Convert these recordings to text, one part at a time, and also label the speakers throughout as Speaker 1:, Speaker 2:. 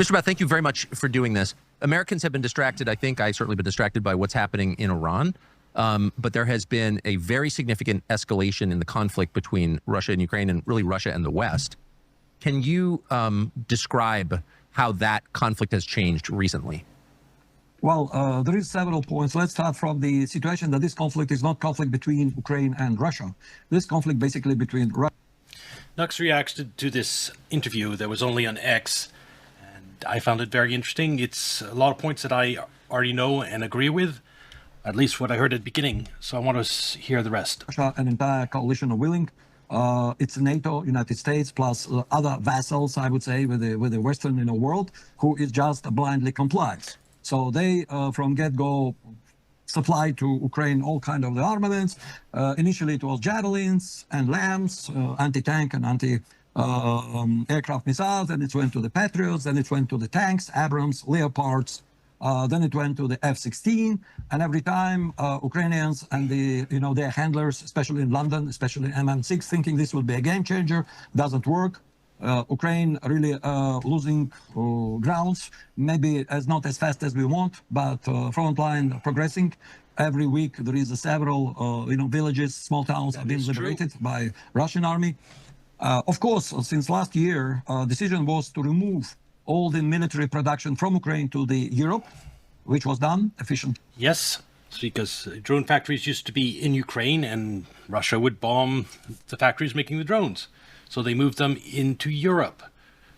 Speaker 1: Mr. Bhatt, thank you very much for doing this. Americans have been distracted. I think I certainly been distracted by what's happening in Iran. But there has been a very significant escalation in the conflict between Russia and Ukraine, and really Russia and the West. Can you describe how that conflict has changed recently?
Speaker 2: Well, there is several points. Let's start from the situation that this conflict is not conflict between Ukraine and Russia. This conflict basically between Russia.
Speaker 3: Nux reacted to this interview that was only on X, and I found it very interesting. It's a lot of points that I already know and agree with, at least what I heard at the beginning. So I want to hear the rest.
Speaker 2: Russia, an entire coalition are willing. It's NATO, United States, plus other vassals, I would say, with the Western world, who is just blindly complies. So they, from get-go, supplied to Ukraine all kind of the armaments. Initially, it was javelins and LAMs, anti-tank and anti-aircraft missiles. Then it went to the Patriots. Then it went to the tanks, Abrams, Leopards. Then it went to the F-16. And every time, Ukrainians and their handlers, especially in London, especially MM6, thinking this would be a game changer, doesn't work. Ukraine really losing grounds, maybe not as fast as we want, but front line progressing. Every week there is several villages, small towns are being liberated by Russian army. Of course, since last year, decision was to remove all the military production from Ukraine to the Europe, which was done efficiently.
Speaker 3: Yes, because drone factories used to be in Ukraine, and Russia would bomb the factories making the drones. So they moved them into Europe,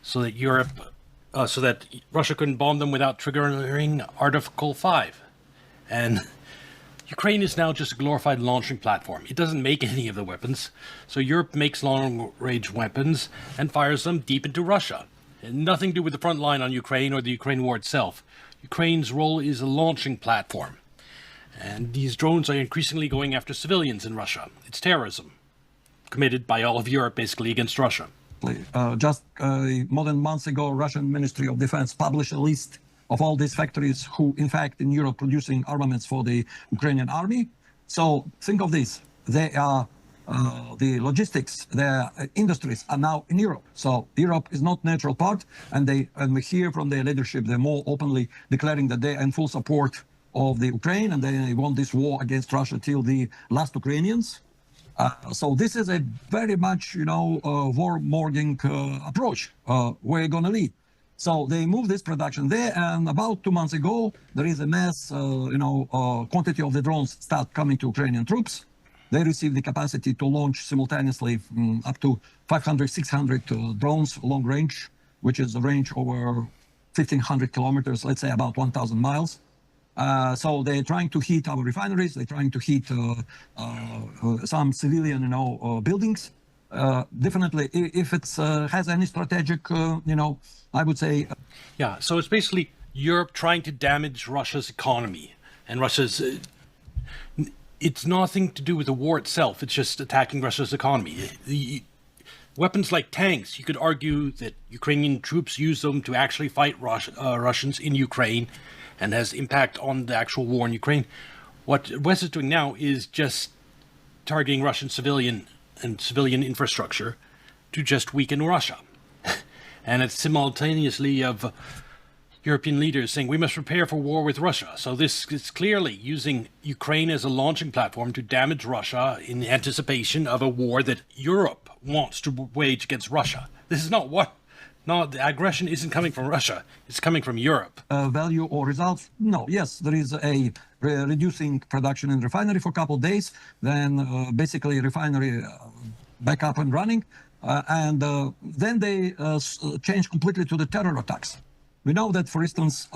Speaker 3: so that Russia couldn't bomb them without triggering Article 5. And Ukraine is now just a glorified launching platform. It doesn't make any of the weapons. So Europe makes long-range weapons and fires them deep into Russia. And nothing to do with the front line on Ukraine or the Ukraine war itself. Ukraine's role is a launching platform. And these drones are increasingly going after civilians in Russia. It's terrorism committed by all of Europe, basically, against Russia.
Speaker 2: Just more than months ago, Russian Ministry of Defense published a list of all these factories who, in fact, in Europe, producing armaments for the Ukrainian army. So think of this. They are the logistics, their industries are now in Europe. So Europe is not neutral part, and we hear from their leadership, they're more openly declaring that they are in full support of the Ukraine, and they want this war against Russia till the last Ukrainians. So this is a very much, warmongering approach we're going to lead. So they move this production there, and about 2 months ago, there is a mass, quantity of the drones start coming to Ukrainian troops. They receive the capacity to launch simultaneously up to 500, 600 drones long range, which is a range over 1,500 kilometers, let's say about 1,000 miles. So they're trying to hit our refineries. They're trying to hit some civilian, buildings. Definitely, if it has any strategic, I would say.
Speaker 3: Yeah, so it's basically Europe trying to damage Russia's economy. And Russia's, it's nothing to do with the war itself. It's just attacking Russia's economy. The weapons like tanks, you could argue that Ukrainian troops use them to actually fight Russians in Ukraine, and has impact on the actual war in Ukraine. What West is doing now is just targeting Russian civilian infrastructure to just weaken Russia. And it's simultaneously of European leaders saying we must prepare for war with Russia. So this is clearly using Ukraine as a launching platform to damage Russia in anticipation of a war that Europe wants to wage against Russia. This is not what. No, the aggression isn't coming from Russia. It's coming from Europe.
Speaker 2: Value or results? No. Yes, there is a reducing production in refinery for a couple of days. Then basically refinery back up and running. And then they change completely to the terror attacks. We know that, for instance,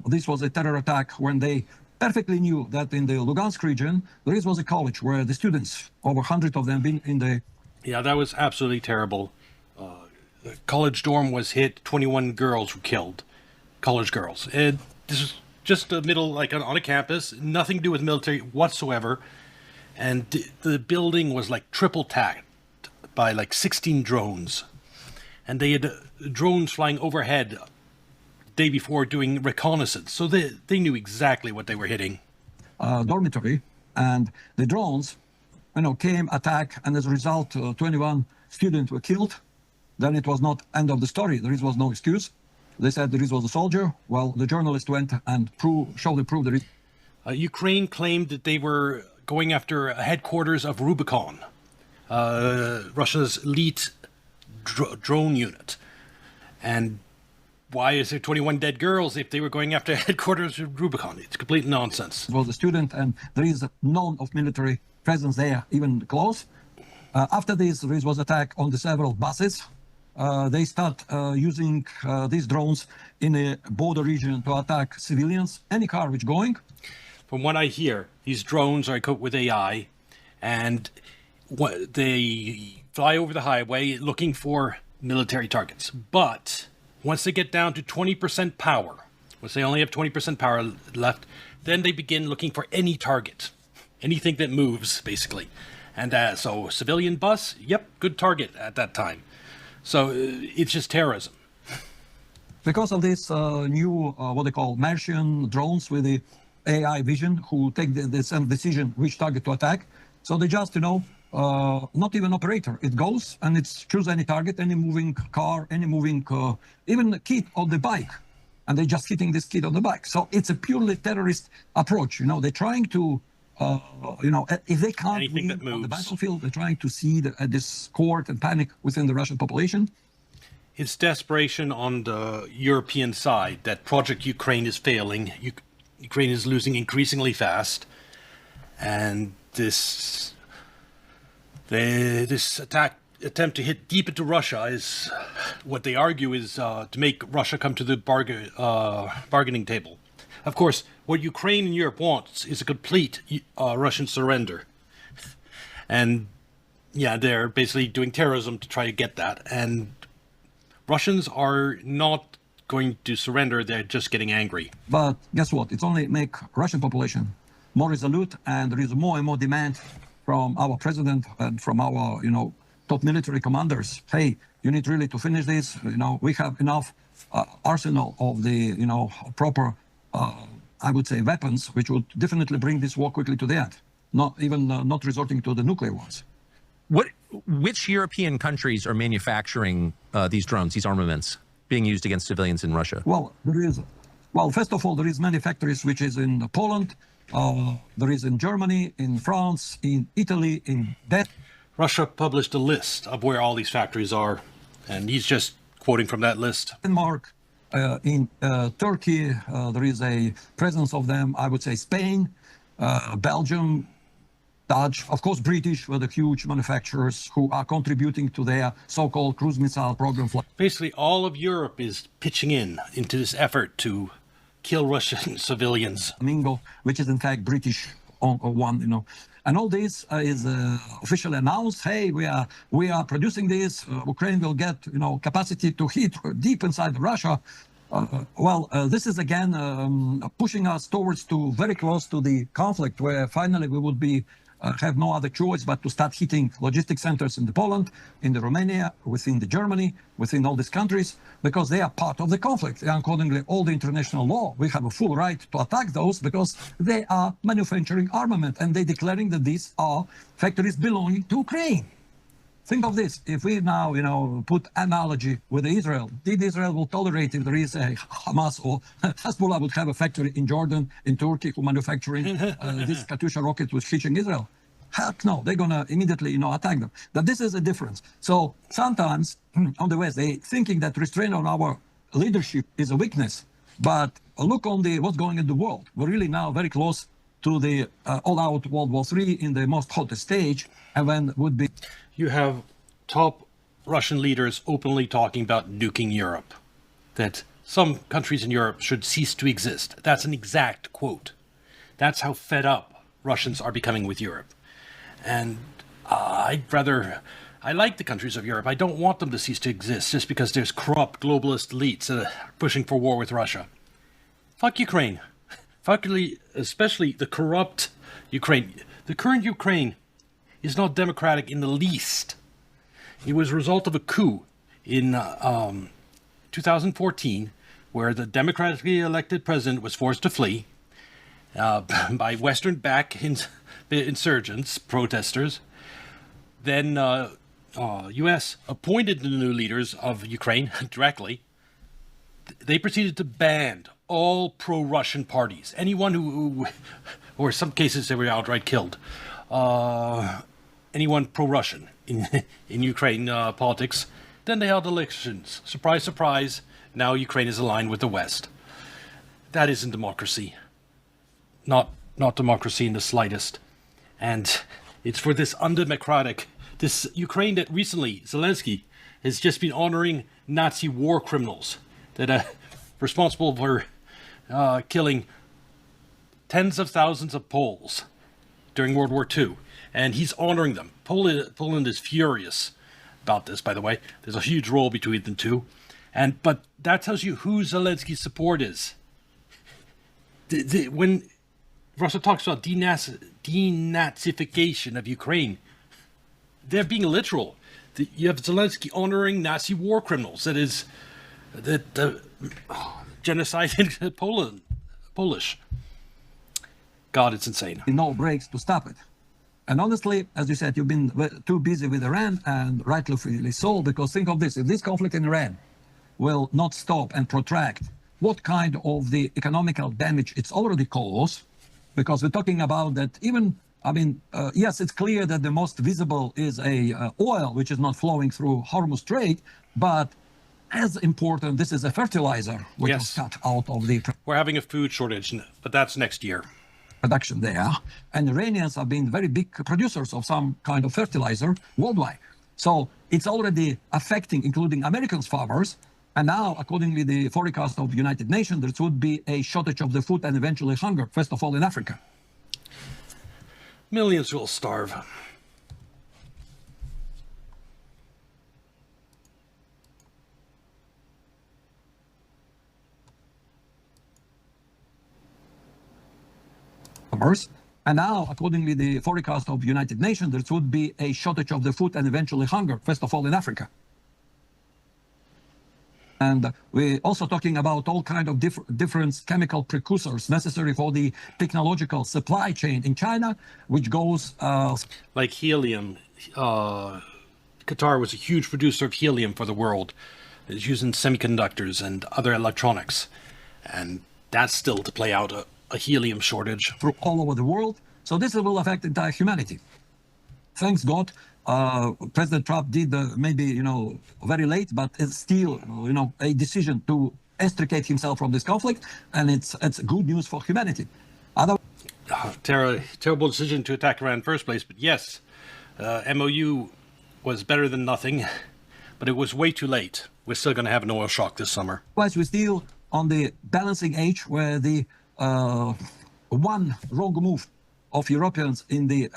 Speaker 2: this was a terror attack when they perfectly knew that in the Lugansk region, there was a college where the students, over 100 of them, been in the...
Speaker 3: Yeah, that was absolutely terrible. The college dorm was hit, 21 girls were killed, college girls. And this is just a middle, on a campus, nothing to do with military whatsoever. And the building was triple tagged by 16 drones. And they had drones flying overhead the day before doing reconnaissance. So they knew exactly what they were hitting.
Speaker 2: Dormitory, and the drones, came, attack, and as a result, 21 students were killed. Then it was not end of the story. There was no excuse. They said this was a soldier. Well, the journalist went and showed that it
Speaker 3: Ukraine claimed that they were going after a headquarters of Rubicon, Russia's elite drone unit. And why is there 21 dead girls if they were going after headquarters of Rubicon? It's complete nonsense.
Speaker 2: was a student, and there is none of military presence there, even close. After this, there was attack on the several buses. They start using these drones in a border region to attack civilians, any car which going.
Speaker 3: From what I hear, these drones are equipped with AI, and they fly over the highway looking for military targets. But once they get down to 20% power, once they only have 20% power left, then they begin looking for any target, anything that moves, basically. And so civilian bus, yep, good target at that time. So it's just terrorism.
Speaker 2: Because of this new, what they call Martian drones with the AI vision, who take the same decision which target to attack. So they just, not even operator. It goes and it's choose any target, any moving car, any moving, even the kid on the bike. And they're just hitting this kid on the bike. So it's a purely terrorist approach. They're trying to, if they can't
Speaker 3: Anything that
Speaker 2: win on the
Speaker 3: moves.
Speaker 2: battlefield, they're trying to see the discord and panic within the Russian population.
Speaker 3: It's desperation on the European side that Project Ukraine is failing. Ukraine is losing increasingly fast. And this attempt to hit deep into Russia is what they argue is to make Russia come to the bargaining table. Of course, what Ukraine and Europe wants is a complete Russian surrender. And yeah, they're basically doing terrorism to try to get that. And Russians are not going to surrender, they're just getting angry.
Speaker 2: But guess what? It's only make Russian population more resolute, and there is more and more demand from our president and from our, top military commanders. Hey, you need really to finish this. We have enough arsenal of the, proper, I would say, weapons, which would definitely bring this war quickly to the end. Not resorting to the nuclear ones.
Speaker 1: Which European countries are manufacturing these drones, these armaments, being used against civilians in Russia?
Speaker 2: Well, first of all, there is many factories which is in Poland, there is in Germany, in France, in Italy, in Denmark.
Speaker 3: Russia published a list of where all these factories are, and he's just quoting from that list.
Speaker 2: Denmark, in Turkey, there is a presence of them. I would say Spain, Belgium, Dutch, of course, British were the huge manufacturers who are contributing to their so-called cruise missile program.
Speaker 3: Basically, all of Europe is pitching into this effort to kill Russian civilians.
Speaker 2: Mingo, which is in fact British one, And all this is officially announced. Hey, we are producing this. Ukraine will get, capacity to hit deep inside Russia. This is again pushing us towards to very close to the conflict, where finally we would be have no other choice but to start hitting logistic centers in the Poland, in the Romania, within the Germany, within all these countries, because they are part of the conflict. And accordingly, all the international law, we have a full right to attack those because they are manufacturing armament and they declaring that these are factories belonging to Ukraine. Think of this. If we now, put analogy with Israel, did Israel will tolerate if there is a Hamas or Hezbollah would have a factory in Jordan, in Turkey, who manufacturing these Katyusha rockets which hitting Israel? Heck no, they're going to immediately, attack them. But this is a difference. So sometimes on the West, they thinking that restraint on our leadership is a weakness. But look on what's going in the world. We're really now very close to the all-out World War III in the most hottest stage, and when would be...
Speaker 3: You have top Russian leaders openly talking about nuking Europe, that some countries in Europe should cease to exist. That's an exact quote. That's how fed up Russians are becoming with Europe. And I like the countries of Europe. I don't want them to cease to exist just because there's corrupt globalist elites that are pushing for war with Russia. Fuck Ukraine. Especially the corrupt Ukraine. The current Ukraine is not democratic in the least. It was a result of a coup in 2014, where the democratically elected president was forced to flee by Western-backed insurgents, protesters. Then U.S. appointed the new leaders of Ukraine directly. they proceeded to ban all pro-Russian parties. Anyone who or in some cases they were outright killed. Anyone pro-Russian in Ukraine politics. Then they held elections. Surprise, surprise. Now Ukraine is aligned with the West. That isn't democracy. Not democracy in the slightest. And it's for this undemocratic, this Ukraine that recently Zelensky has just been honoring Nazi war criminals that are responsible for killing tens of thousands of Poles during World War II. And he's honoring them. Poland is furious about this, by the way. There's a huge role between the two. But that tells you who Zelensky's support is. When Russia talks about denazification of Ukraine, they're being literal. You have Zelensky honoring Nazi war criminals. That is, genocide in Polish. God, it's insane.
Speaker 2: No breaks to stop it. And honestly, as you said, you've been too busy with Iran, and rightfully so, because think of this, if this conflict in Iran will not stop and protract, what kind of the economical damage it's already caused, because we're talking about that even, yes, it's clear that the most visible is oil, which is not flowing through Hormuz Strait, but as important, this is a fertilizer, which is cut out of the...
Speaker 3: We're having a food shortage, but that's next year.
Speaker 2: Production there, and Iranians have been very big producers of some kind of fertilizer worldwide. So it's already affecting, including Americans' farmers. And now, according to the forecast of the United Nations, there would be a shortage of the food and eventually hunger, first of all in Africa.
Speaker 3: Millions will starve.
Speaker 2: And now, according to the forecast of the United Nations, there would be a shortage of the food and eventually hunger, first of all in Africa. And we're also talking about all kinds of different chemical precursors necessary for the technological supply chain in China, which goes...
Speaker 3: like helium. Qatar was a huge producer of helium for the world. It's used in semiconductors and other electronics. And that's still to play out a helium shortage.
Speaker 2: Through all over the world. So this will affect entire humanity. Thanks God, President Trump did maybe, very late, but it's still, a decision to extricate himself from this conflict. And it's good news for humanity.
Speaker 3: Terrible decision to attack Iran in the first place. But yes, MOU was better than nothing, but it was way too late. We're still going to have an oil shock this summer.
Speaker 2: Otherwise, we're still on the balancing edge where the one wrong move of Europeans in the,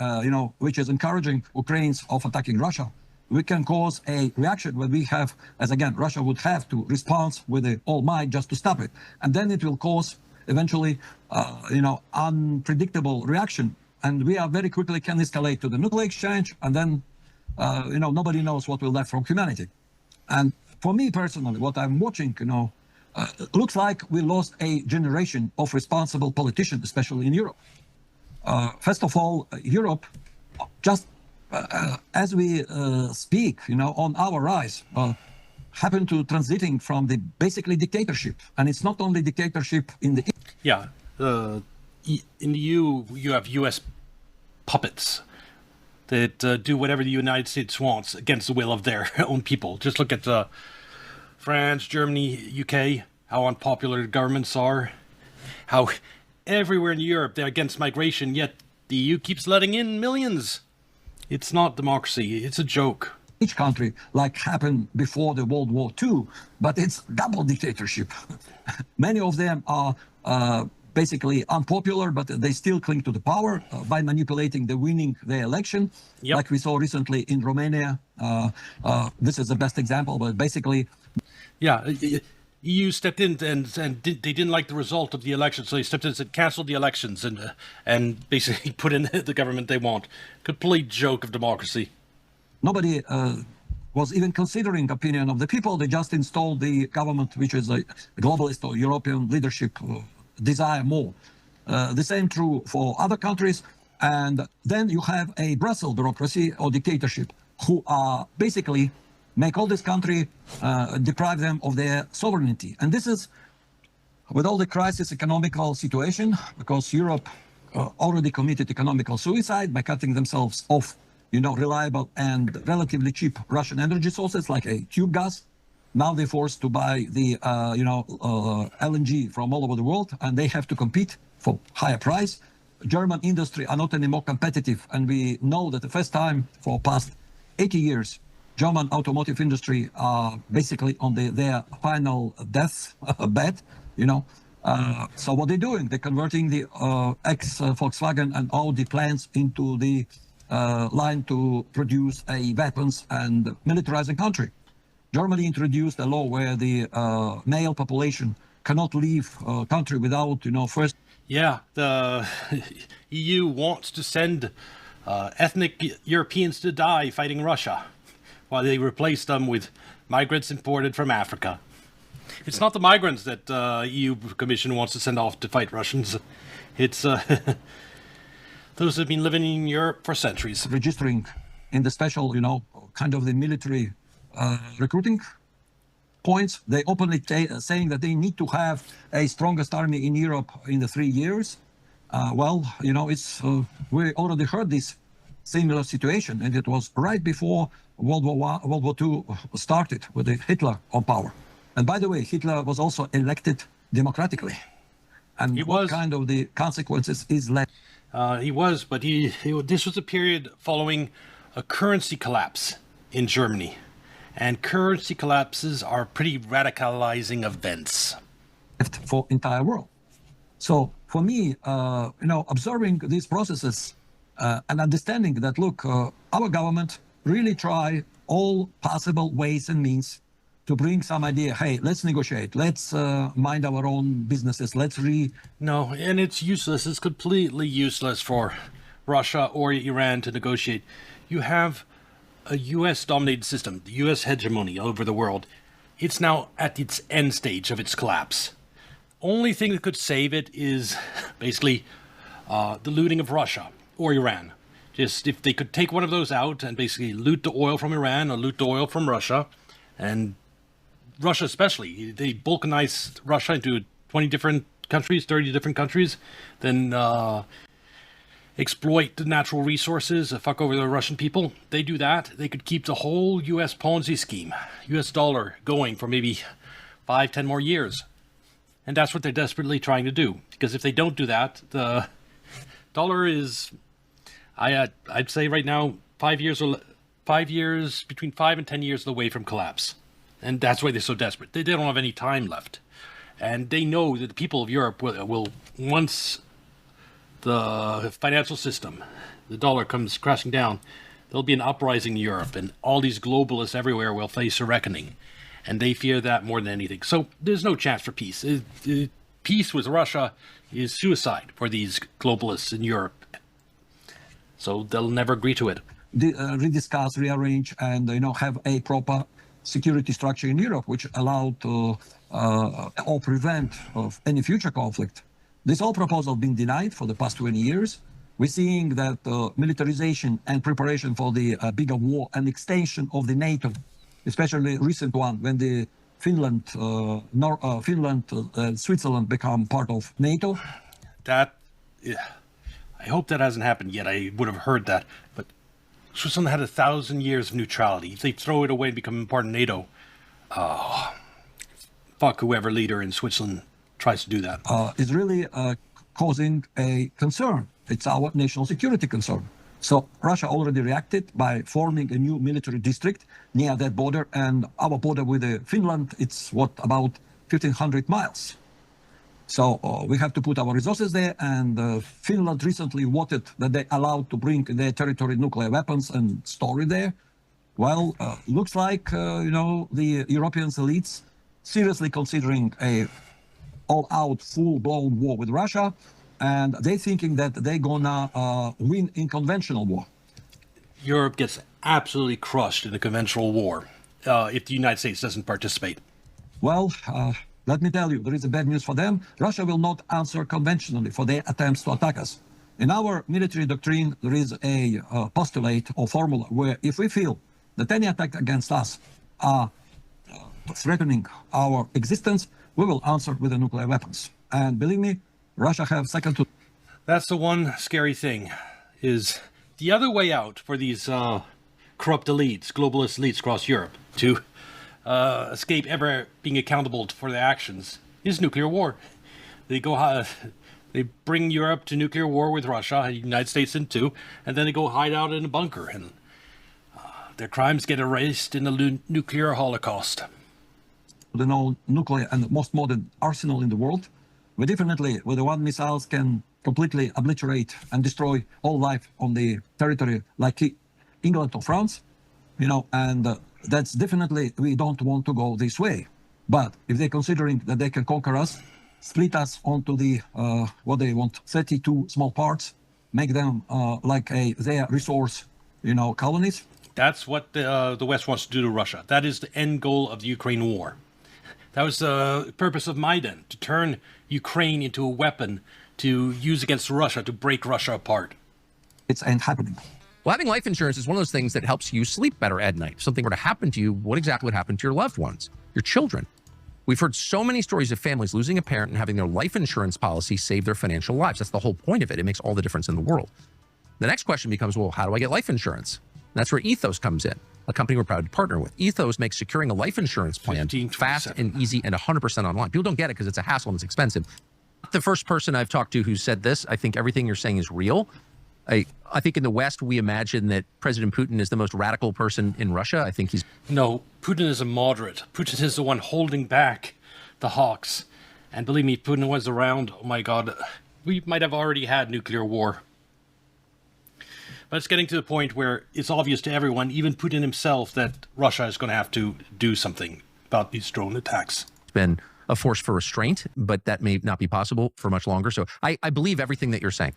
Speaker 2: which is encouraging Ukrainians of attacking Russia, we can cause a reaction where we have, as again, Russia would have to respond with the all might just to stop it. And then it will cause eventually, unpredictable reaction. And we are very quickly can escalate to the nuclear exchange. And then, nobody knows what will left from humanity. And for me personally, what I'm watching, looks like we lost a generation of responsible politicians, especially in Europe. First of all, Europe, just as we speak, on our rise, happened to transiting from the basically dictatorship. And it's not only dictatorship in the...
Speaker 3: Yeah, in the EU, you have US puppets that do whatever the United States wants against the will of their own people. Just look at France, Germany, UK, how unpopular governments are, how everywhere in Europe they're against migration, yet the EU keeps letting in millions. It's not democracy, it's a joke.
Speaker 2: Each country, like happened before the World War II, but it's double dictatorship. Many of them are basically unpopular, but they still cling to the power by manipulating the winning the election, like we saw recently in Romania. This is the best example, but basically...
Speaker 3: Yeah, EU stepped in and they didn't like the result of the election, so they stepped in and said cancel the elections and basically put in the government they want. Complete joke of democracy.
Speaker 2: Nobody was even considering the opinion of the people. They just installed the government, which is a globalist or European leadership desire more. The same true for other countries. And then you have a Brussels bureaucracy or dictatorship who are basically make all this country, deprive them of their sovereignty. And this is with all the crisis economical situation, because Europe already committed economical suicide by cutting themselves off, reliable and relatively cheap Russian energy sources like a tube gas. Now they're forced to buy the, LNG from all over the world, and they have to compete for higher price. German industry are not anymore competitive, and we know that the first time for past 80 years, German automotive industry are basically on their final death bed, So what they're doing, they're converting the ex-Volkswagen and Audi plants into the line to produce weapons and militarize the country. Germany introduced a law where the male population cannot leave country without, first.
Speaker 3: Yeah, the EU wants to send ethnic Europeans to die fighting Russia, while they replace them with migrants imported from Africa. It's not the migrants that EU Commission wants to send off to fight Russians. It's those who've been living in Europe for centuries.
Speaker 2: Registering in the special, kind of the military recruiting points. They openly saying that they need to have a strongest army in Europe in the 3 years. We already heard this similar situation, and it was right before World War II started with Hitler on power. And by the way, Hitler was also elected democratically. And what kind of the consequences is left?
Speaker 3: He was, but this was a period following a currency collapse in Germany. And currency collapses are pretty radicalizing events.
Speaker 2: For entire world. So for me, observing these processes and understanding that, look, our government really try all possible ways and means to bring some idea, hey, let's negotiate, let's mind our own businesses,
Speaker 3: No, and it's useless. It's completely useless for Russia or Iran to negotiate. You have a U.S.-dominated system, the U.S. hegemony over the world. It's now at its end stage of its collapse. Only thing that could save it is basically the looting of Russia or Iran. Just if they could take one of those out and basically loot the oil from Iran or loot the oil from Russia, and Russia especially, they balkanized Russia into 20 different countries, 30 different countries, then exploit the natural resources, fuck over the Russian people. They do that, they could keep the whole U.S. Ponzi scheme, U.S. dollar, going for maybe 5-10 more years. And that's what they're desperately trying to do. Because if they don't do that, the dollar is, I'd say right now, 5 years, between 5 and 10 years away from collapse. And that's why they're so desperate. They don't have any time left. And they know that the people of Europe will once the financial system, the dollar comes crashing down, there'll be an uprising in Europe, and all these globalists everywhere will face a reckoning. And they fear that more than anything. So there's no chance for peace. Peace with Russia is suicide for these globalists in Europe. So they'll never agree to it.
Speaker 2: Rediscuss, rearrange, and have a proper security structure in Europe, which allow to or prevent of any future conflict. This whole proposal been denied for the past 20 years. We're seeing that militarization and preparation for the bigger war and extension of the NATO, especially recent one when the Finland and Switzerland become part of NATO.
Speaker 3: That, I hope that hasn't happened yet. I would have heard that, but Switzerland had 1,000 years of neutrality. If they throw it away and become part of NATO, fuck whoever leader in Switzerland tries to do that.
Speaker 2: It's really causing a concern. It's our national security concern. So Russia already reacted by forming a new military district near that border, and our border with Finland, it's about 1,500 miles. So we have to put our resources there, and Finland recently voted that they allowed to bring in their territory nuclear weapons and store it there. Well, looks like, the European elites seriously considering a all-out, full-blown war with Russia, and they're thinking that they're gonna win in conventional war.
Speaker 3: Europe gets absolutely crushed in a conventional war if the United States doesn't participate.
Speaker 2: Well, let me tell you, there is a bad news for them. Russia will not answer conventionally for their attempts to attack us. In our military doctrine, there is a postulate or formula where if we feel that any attack against us are threatening our existence, we will answer with the nuclear weapons. And believe me, Russia have second to
Speaker 3: That's the one scary thing, is the other way out for these corrupt elites, globalist elites across Europe, to escape ever being accountable for their actions, is nuclear war. They go, they bring Europe to nuclear war with Russia, the United States in too, and then they go hide out in a bunker, and their crimes get erased in the nuclear holocaust.
Speaker 2: the known nuclear and most modern arsenal in the world. We definitely, with the one missiles, can completely obliterate and destroy all life on the territory like England or France, you know, and that's definitely, we don't want to go this way. But if they're considering that they can conquer us, split us onto the, what they want, 32 small parts, make them like their resource, you know, colonies.
Speaker 3: That's what the West wants to do to Russia. That is the end goal of the Ukraine war. That was the purpose of Maidan, to turn Ukraine into a weapon to use against Russia, to break Russia apart.
Speaker 2: It ain't happening.
Speaker 1: Well, having life insurance is one of those things that helps you sleep better at night. If something were to happen to you, what exactly would happen to your loved ones, your children? We've heard so many stories of families losing a parent and having their life insurance policy save their financial lives. That's the whole point of it. It makes all the difference in the world. The next question becomes, well, how do I get life insurance? And that's where Ethos comes in, a company we're proud to partner with. Ethos makes securing a life insurance plan fast and easy and 100% online. People don't get it because it's a hassle and it's expensive. The first person I've talked to who said this, I think everything you're saying is real. I think in the West, we imagine that President Putin is the most radical person in Russia. I think he's...
Speaker 3: No, Putin is a moderate. Putin is the one holding back the hawks. And believe me, if Putin was around, oh my God, we might have already had nuclear war. But it's getting to the point where it's obvious to everyone, even Putin himself, that Russia is going to have to do something about these drone attacks.
Speaker 1: been a force for restraint, but that may not be possible for much longer. So I believe everything that you're saying.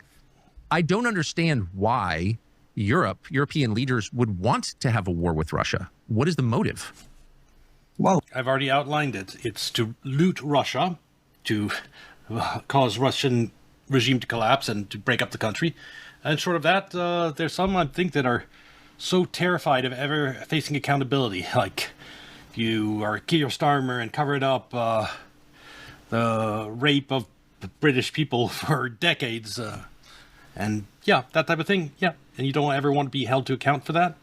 Speaker 1: I don't understand why European leaders would want to have a war with Russia. What is the motive?
Speaker 2: Well,
Speaker 3: I've already outlined it. It's to loot Russia, to cause Russian regime to collapse and to break up the country. And short of that, there's some, I think, that are so terrified of ever facing accountability. Like, if you are Keir Starmer and covered up the rape of British people for decades, and yeah, that type of thing, yeah. And you don't ever want to be held to account for that.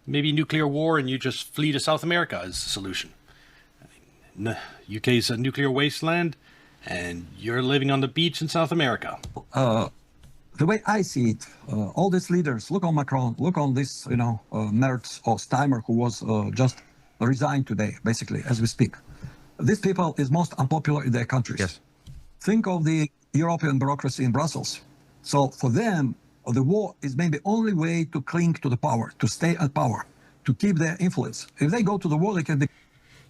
Speaker 3: Maybe nuclear war and you just flee to South America is the solution. UK's a nuclear wasteland, and you're living on the beach in South America.
Speaker 2: the way I see it, all these leaders, look on Macron, look on this, you know, Merz or Steinmeier, who was just resigned today, basically, as we speak. These people is most unpopular in their countries.
Speaker 1: Yes.
Speaker 2: Think of the European bureaucracy in Brussels. So for them, the war is maybe only way to cling to the power, to stay at power, to keep their influence. If they go to the war, they can be...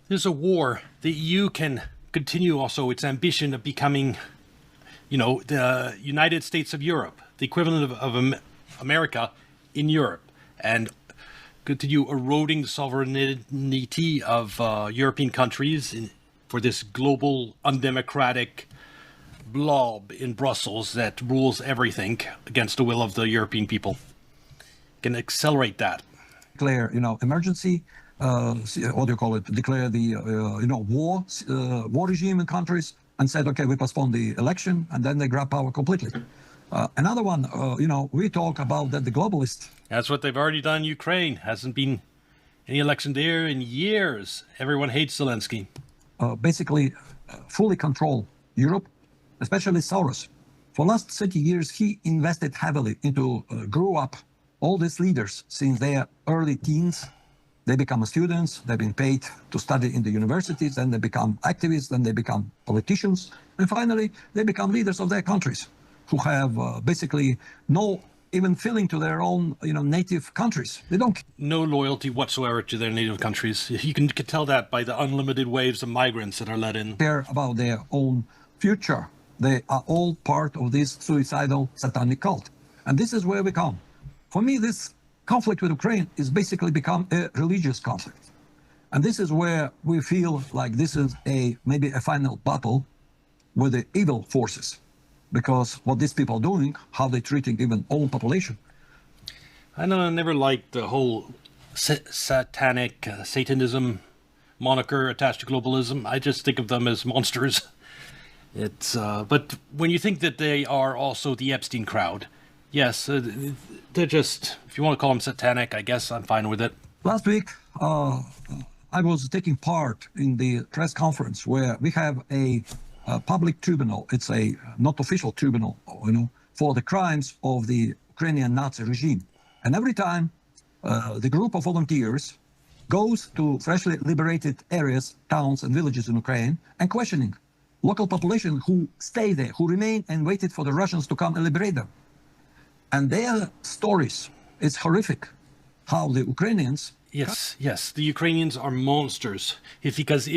Speaker 3: There's a war. The EU can continue also its ambition of becoming, you know, the United States of Europe, the equivalent of America in Europe, and continue eroding the sovereignty of European countries for this global, undemocratic blob in Brussels that rules everything against the will of the European people. Can accelerate that.
Speaker 2: Declare, you know, emergency, what do you call it? Declare the, you know, war regime in countries and said, okay, we postpone the election, and then they grab power completely. Another one, you know, we talk about that the globalists.
Speaker 3: That's what they've already done in Ukraine. Hasn't been any election there in years. Everyone hates Zelensky.
Speaker 2: Basically fully control Europe, especially Soros. For last 30 years, he invested heavily into, grew up all these leaders since their early teens. They become students, they've been paid to study in the universities, then they become activists, then they become politicians, and finally they become leaders of their countries who have basically no even feeling to their own, you know, native countries. They don't
Speaker 3: No loyalty whatsoever to their native countries. You can tell that by the unlimited waves of migrants that are let in.
Speaker 2: care about their own future. They are all part of this suicidal satanic cult. And this is where we come. For me, this conflict with Ukraine is basically become a religious conflict. And this is where we feel like this is maybe a final battle with the evil forces. Because what these people are doing, how they're treating even own population.
Speaker 3: I never liked the whole satanic Satanism moniker attached to globalism. I just think of them as monsters. It's but when you think that they are also the Epstein crowd, yes, they're just, if you want to call them satanic, I guess I'm fine with it.
Speaker 2: Last week, I was taking part in the press conference where we have a public tribunal. It's a not official tribunal, for the crimes of the Ukrainian Nazi regime. And every time the group of volunteers goes to freshly liberated areas, towns and villages in Ukraine and questioning local population who stay there, who remain and waited for the Russians to come and liberate them. And their stories, it's horrific how the Ukrainians.
Speaker 3: Yes, the Ukrainians are monsters. Because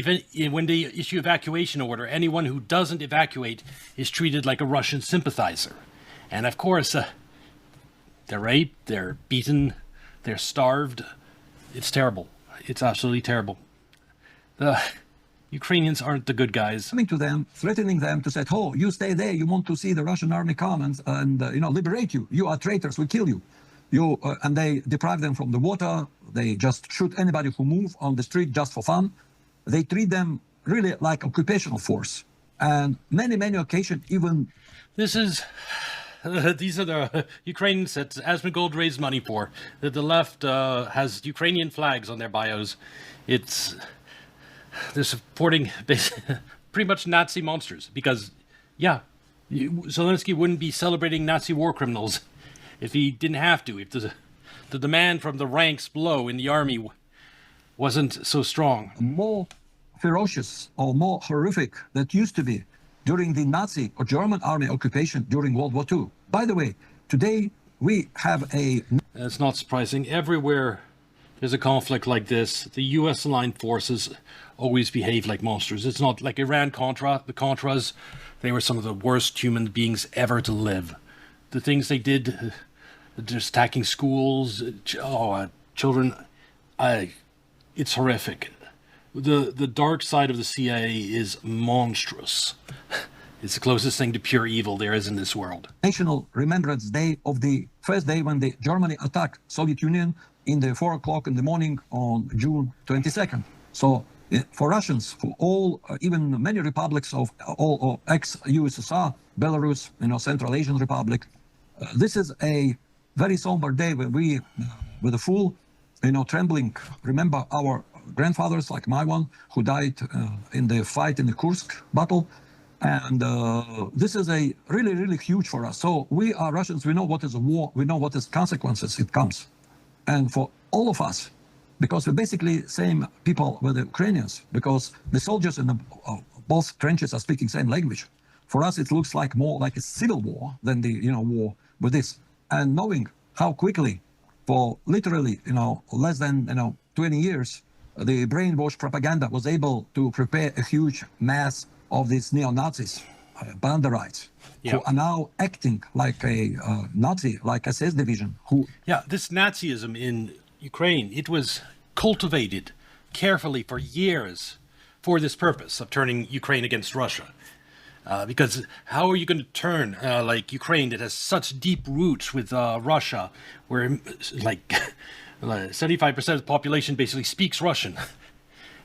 Speaker 3: when they issue evacuation order, anyone who doesn't evacuate is treated like a Russian sympathizer. And of course, they're raped, they're beaten, they're starved. It's terrible. It's absolutely terrible. The Ukrainians aren't the good guys.
Speaker 2: Coming to them, threatening them to say, "Oh, you stay there. You want to see the Russian army come and liberate you. You are traitors. We kill you." And they deprive them from the water. They just shoot anybody who move on the street just for fun. They treat them really like occupational force. And many occasions, even
Speaker 3: these are the Ukrainians that Asmongold raised money for. That the left has Ukrainian flags on their bios. They're supporting pretty much Nazi monsters because, Zelensky wouldn't be celebrating Nazi war criminals if he didn't have to. If the demand from the ranks below in the army wasn't so strong.
Speaker 2: More ferocious or more horrific that used to be during the Nazi or German army occupation during World War II. By the way, today we have a...
Speaker 3: It's not surprising. Everywhere there's a conflict like this, the US-aligned forces always behave like monsters. It's not like Iran-Contra. The Contras, they were some of the worst human beings ever to live. The things they did, just attacking schools, children, it's horrific. The dark side of the CIA is monstrous. It's the closest thing to pure evil there is in this world.
Speaker 2: National Remembrance Day of the first day when the Germany attacked Soviet Union in the 4 o'clock in the morning on June 22nd. So for Russians, for all, even many republics of all ex-USSR, Belarus, Central Asian Republic, this is a very somber day when we, with a full, trembling, remember our grandfathers, like my one, who died in the fight in the Kursk battle. And this is a really huge for us. So we are Russians. We know what is a war. We know what is consequences it comes. And for all of us, because we're basically same people with the Ukrainians, because the soldiers in the both trenches are speaking same language. For us, it looks like more like a civil war than the war with this. And knowing how quickly, for literally less than 20 years, the brainwash propaganda was able to prepare a huge mass of these neo-Nazis, Banderites, who are now acting like a Nazi, like SS division.
Speaker 3: This Nazism in Ukraine, it was cultivated carefully for years for this purpose of turning Ukraine against Russia. Because how are you going to turn like Ukraine that has such deep roots with Russia, where like 75% of the population basically speaks Russian,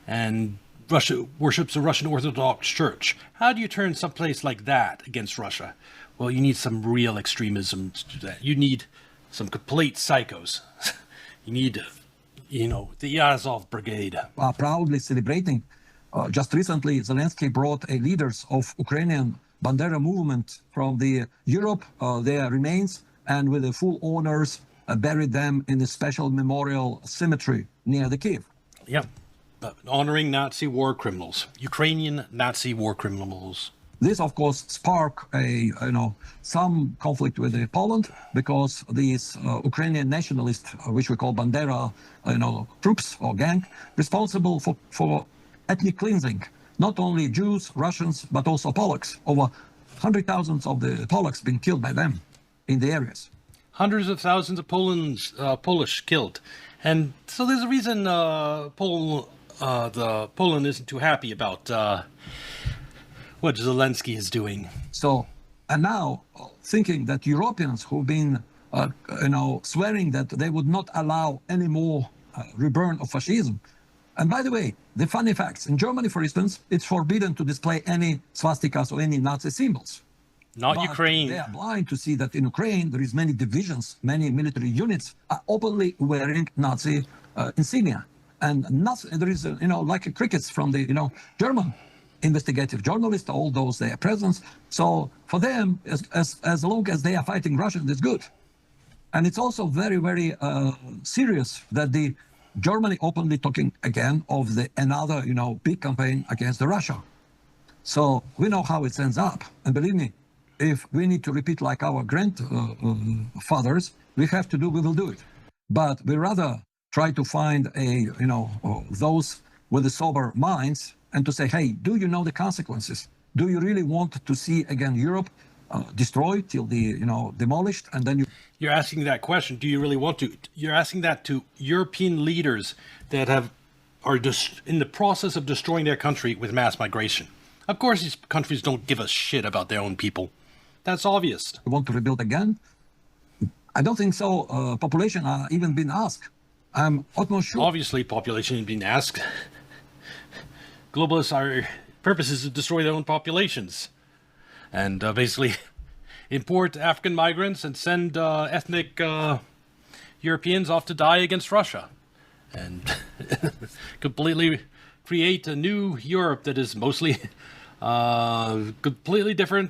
Speaker 3: and Russia worships the Russian Orthodox Church. How do you turn someplace like that against Russia? Well, you need some real extremism to do that. You need some complete psychos. You need, the Azov Brigade.
Speaker 2: Are proudly celebrating. Just recently, Zelensky brought leaders of Ukrainian Bandera movement from the Europe, their remains, and with the full honors, buried them in a special memorial cemetery near the Kiev.
Speaker 3: Yeah. Honoring Nazi war criminals, Ukrainian Nazi war criminals.
Speaker 2: This, of course, sparked some conflict with Poland, because these Ukrainian nationalists, which we call Bandera, troops or gang, responsible for ethnic cleansing, not only Jews, Russians, but also Polacks. Over 100,000 of the Polacks been killed by them in the areas.
Speaker 3: Hundreds of thousands of Polish killed, and so there's a reason Poland isn't too happy about what Zelensky is doing.
Speaker 2: So, and now thinking that Europeans who've been, swearing that they would not allow any more reburn of fascism, And by the way, the funny facts, in Germany, for instance, it's forbidden to display any swastikas or any Nazi symbols.
Speaker 3: Not
Speaker 2: But
Speaker 3: Ukraine.
Speaker 2: they are blind to see that in Ukraine, there is many divisions, many military units are openly wearing Nazi insignia. And nothing, there is, like crickets from the, German investigative journalists, all those their presence. So for them, as long as they are fighting Russians, it's good. And it's also very, very serious that the Germany openly talking again of another, big campaign against the Russia. So we know how it ends up. And believe me, if we need to repeat like our grandfathers, we will do it. But we rather try to find those with the sober minds and to say, hey, do you know the consequences? Do you really want to see again Europe destroyed till demolished, and then
Speaker 3: You're asking that question. Do you really want to? You're asking that to European leaders that are just in the process of destroying their country with mass migration. Of course, these countries don't give a shit about their own people. That's obvious.
Speaker 2: want to rebuild again? I don't think so. Population are even been asked. I'm almost sure.
Speaker 3: Obviously, population is being asked. Globalists are purpose is to destroy their own populations, and basically import African migrants and send ethnic Europeans off to die against Russia, and completely create a new Europe that is mostly completely different.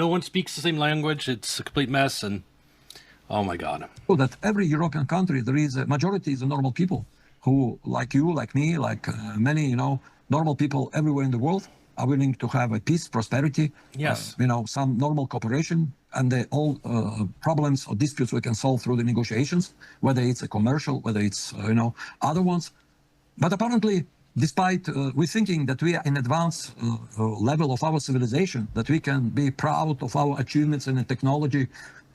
Speaker 3: No one speaks the same language. It's a complete mess, and oh my God.
Speaker 2: That every European country, there is a majority is normal people who, like you, like me, like many, normal people everywhere in the world are willing to have a peace, prosperity,
Speaker 3: Yes.
Speaker 2: Some normal cooperation, and all problems or disputes we can solve through the negotiations, whether it's a commercial, whether it's, other ones. But apparently, despite we thinking that we are in advanced level of our civilization, that we can be proud of our achievements in the technology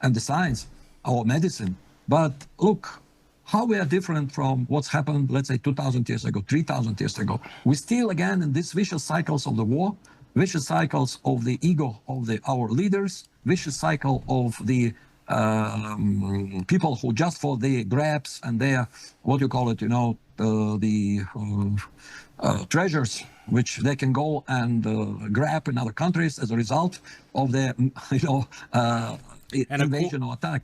Speaker 2: and the science, our medicine. But look, how we are different from what's happened, let's say 2,000 years ago, 3,000 years ago. We still again in these vicious cycles of the war, vicious cycles of the ego of our leaders, vicious cycle of the people who just for the grabs and their, what you call it, treasures, which they can go and grab in other countries as a result of their, invasion or attack.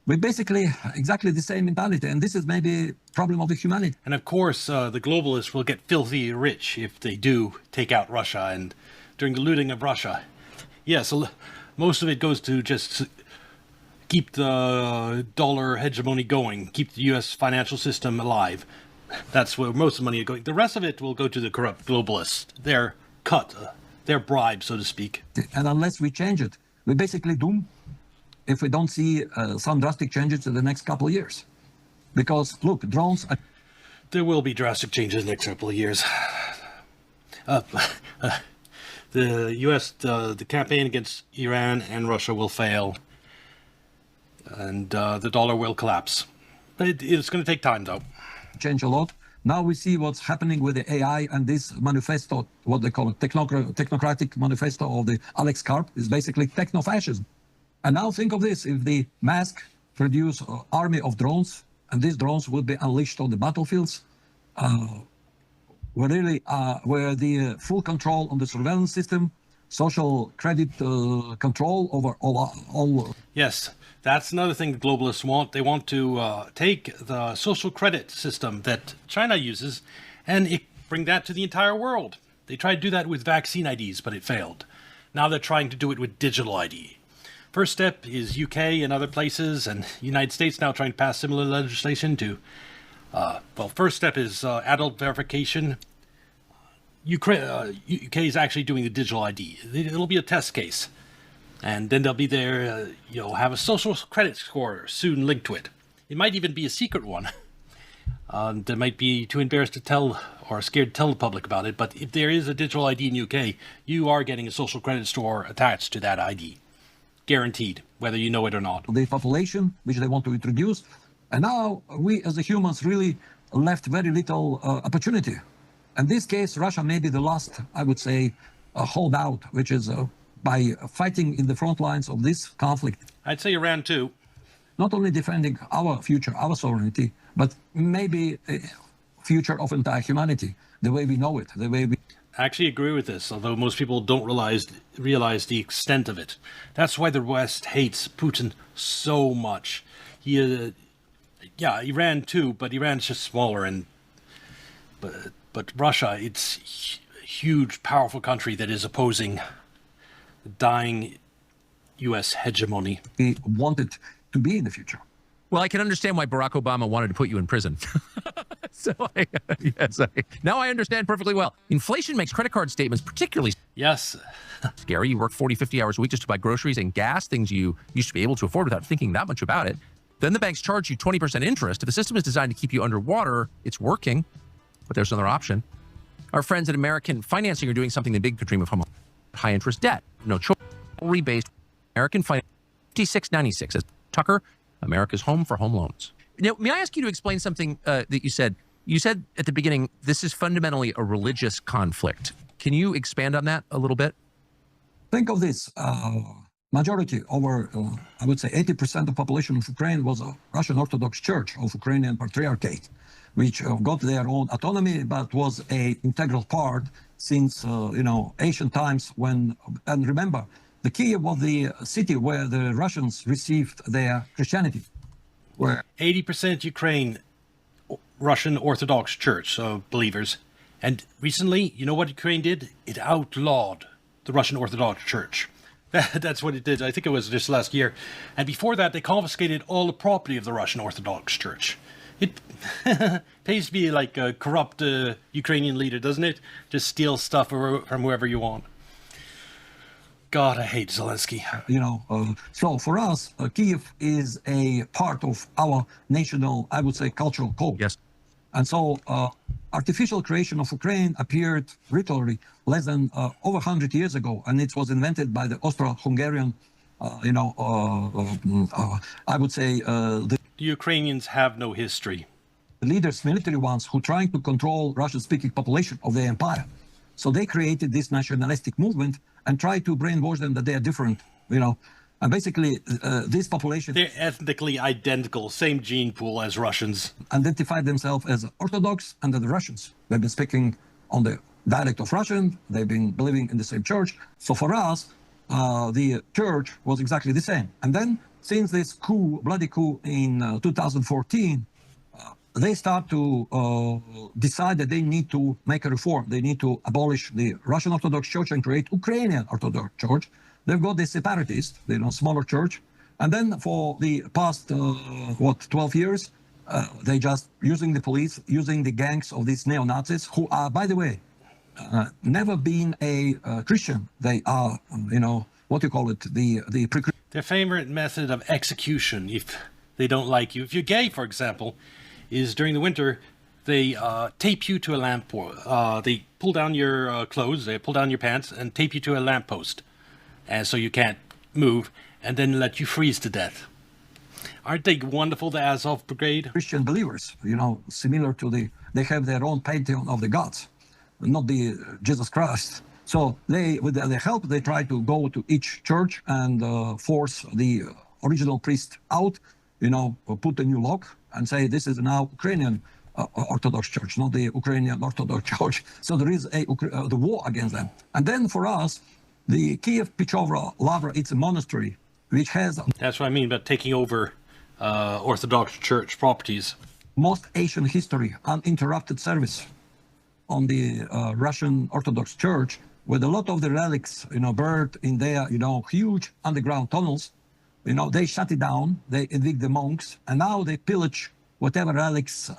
Speaker 2: We basically exactly the same mentality, and this is maybe a problem of the humanity.
Speaker 3: And of course, the globalists will get filthy rich if they do take out Russia, and during the looting of Russia. Yes, most of it goes to just keep the dollar hegemony going, keep the U.S. financial system alive. That's where most of the money is going. The rest of it will go to the corrupt globalists. Their cut, their bribe, so to speak.
Speaker 2: And unless we change it, we basically doom if we don't see some drastic changes in the next couple of years. Because, look, drones are...
Speaker 3: There will be drastic changes in the next couple of years. The U.S., the campaign against Iran and Russia will fail, and the dollar will collapse. But it's going to take time, though.
Speaker 2: change a lot. Now we see what's happening with the AI and this manifesto, what they call it, technocratic manifesto of the Alex Karp is basically techno-fascism. And now think of this, if the Musk produce an army of drones, and these drones will be unleashed on the battlefields, where the full control on the surveillance system, social credit control over all.
Speaker 3: Yes, that's another thing the globalists want. They want to take the social credit system that China uses and bring that to the entire world. They tried to do that with vaccine IDs, but it failed. Now they're trying to do it with digital ID. First step is UK and other places, and United States now trying to pass similar legislation to, first step is adult verification. UK is actually doing the digital ID. It'll be a test case. And then they'll be there, have a social credit score soon linked to it. It might even be a secret one. They might be too embarrassed to tell or scared to tell the public about it. But if there is a digital ID in UK, you are getting a social credit score attached to that ID. Guaranteed, whether you know it or not.
Speaker 2: The population, which they want to introduce. And now we as the humans really left very little opportunity. In this case, Russia may be the last, I would say, holdout, which is by fighting in the front lines of this conflict.
Speaker 3: I'd say Iran too.
Speaker 2: Not only defending our future, our sovereignty, but maybe future of entire humanity, the way we know it, the way we
Speaker 3: I actually agree with this, although most people don't realize the extent of it. That's why the West hates Putin so much. Yeah, Iran too, but Iran's just smaller, and but Russia, it's a huge, powerful country that is opposing the dying U.S. hegemony.
Speaker 2: wanted to be in the future.
Speaker 1: Well, I can understand why Barack Obama wanted to put you in prison. Now I understand perfectly well. Inflation makes credit card statements particularly
Speaker 3: Yes,
Speaker 1: scary. You work 40, 50 hours a week just to buy groceries and gas, things you used to be able to afford without thinking that much about it. Then the banks charge you 20% interest. If the system is designed to keep you underwater, it's working, but there's another option. Our friends at American Financing are doing something the big could dream of: high interest debt. No choice. Based American Finance 5696 as Tucker, America's home for home loans. Now, may I ask you to explain something that you said? You said at the beginning, this is fundamentally a religious conflict. Can you expand on that a little bit?
Speaker 2: Think of this. Majority, over, I would say 80% of population of Ukraine was a Russian Orthodox Church of Ukrainian Patriarchate, which got their own autonomy, but was a integral part since, ancient times when, and remember, the Kiev was the city where the Russians received their Christianity, where
Speaker 3: 80% Ukraine, Russian Orthodox Church, so believers. And recently, you know what Ukraine did? It outlawed the Russian Orthodox Church. That's what it did. I think it was just last year. And before that, they confiscated all the property of the Russian Orthodox Church. It pays to be like a corrupt Ukrainian leader, doesn't it? Just steal stuff from whoever you want. God, I hate Zelensky.
Speaker 2: So for us, Kiev is a part of our national, I would say, cultural code.
Speaker 1: Yes.
Speaker 2: And so artificial creation of Ukraine appeared literally less than over 100 years ago. And it was invented by the Austro-Hungarian, I would say, the
Speaker 3: Ukrainians have no history.
Speaker 2: leaders, military ones, who trying to control Russian-speaking population of the empire. So they created this nationalistic movement and tried to brainwash them that they are different, And basically, this population
Speaker 3: They're ethnically identical, same gene pool as Russians.
Speaker 2: identified themselves as Orthodox and the Russians. They've been speaking on the dialect of Russian. They've been believing in the same church. So for us, the church was exactly the same. And then since this bloody coup in 2014, they start to decide that they need to make a reform. They need to abolish the Russian Orthodox Church and create Ukrainian Orthodox Church. They've got the separatists, smaller church. And then for the past, 12 years, they just using the police, using the gangs of these neo-Nazis who are, by the way, never been a Christian. They are,
Speaker 3: Their favorite method of execution, if they don't like you, if you're gay, for example, is during the winter, they tape you to a lamp. They pull down your clothes, they pull down your pants, and tape you to a lamppost, and so you can't move, and then let you freeze to death. Aren't they wonderful, the Azov Brigade?
Speaker 2: Christian believers, similar to they have their own pantheon of the gods, not the Jesus Christ. So they, with their help, they try to go to each church and force the original priest out, put a new lock and say, this is now Ukrainian Orthodox Church, not the Ukrainian Orthodox Church. So there is the war against them. And then for us, the Kiev Pechovra Lavra, it's a monastery which has
Speaker 3: That's what I mean about taking over Orthodox Church properties.
Speaker 2: most ancient history, uninterrupted service on the Russian Orthodox Church, with a lot of the relics, buried in their, huge underground tunnels. They shut it down, they evict the monks, and now they pillage whatever relics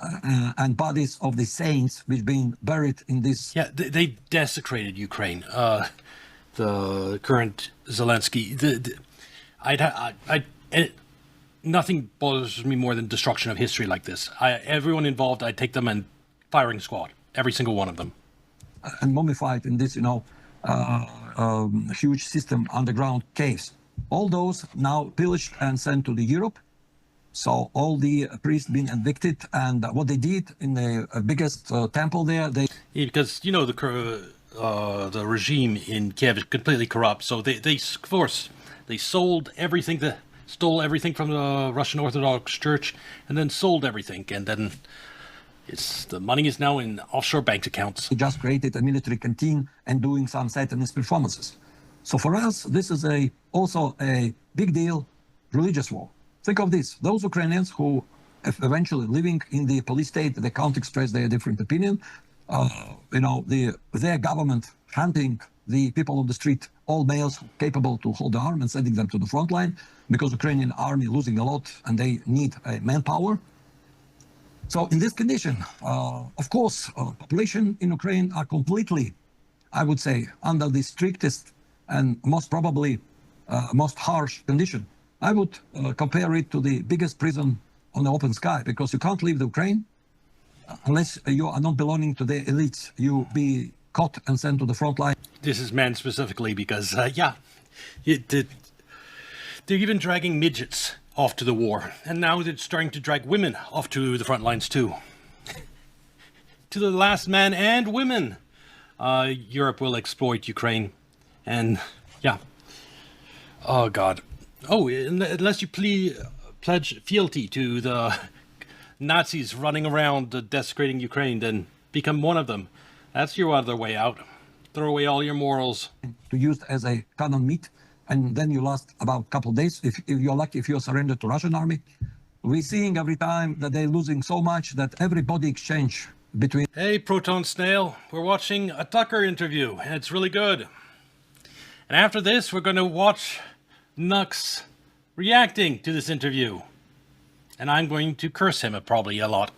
Speaker 2: and bodies of the saints which been buried in this.
Speaker 3: Yeah, they desecrated Ukraine. The current Zelensky. Nothing bothers me more than destruction of history like this. Everyone involved, I take them and firing squad, every single one of them.
Speaker 2: And mummified in this, huge system, underground caves. All those now pillaged and sent to the Europe. So all the priests been evicted, and what they did in the biggest temple there,
Speaker 3: Yeah, because the regime in Kiev is completely corrupt. So they sold everything, stole everything from the Russian Orthodox Church, and then sold everything, and then It's the money is now in offshore bank accounts.
Speaker 2: He just created a military canteen and doing some satanist performances. So for us, this is also a big deal, religious war. Think of this: those Ukrainians who eventually living in the police state, they can't express their different opinion. Their government hunting the people on the street, all males capable to hold the arm, and sending them to the front line because Ukrainian army losing a lot and they need manpower. So in this condition, of course, population in Ukraine are completely, I would say, under the strictest and most probably most harsh condition. I would compare it to the biggest prison on the open sky, because you can't leave the Ukraine unless you are not belonging to the elites. You be caught and sent to the front line.
Speaker 3: This is men specifically because, they're even dragging midgets off to the war. And now they're starting to drag women off to the front lines too. To the last man and women. Europe will exploit Ukraine. And, yeah. Oh, God. Oh, unless you pledge fealty to the Nazis running around desecrating Ukraine, then become one of them. That's your other way out. Throw away all your morals.
Speaker 2: To use as a cannon meat, and then you last about a couple of days. If you're lucky, if you're surrendered to Russian army. We're seeing every time that they're losing so much that every body exchange between...
Speaker 3: Hey, Proton Snail, we're watching a Tucker interview, and it's really good. And after this, we're going to watch Nux reacting to this interview. And I'm going to curse him probably a lot.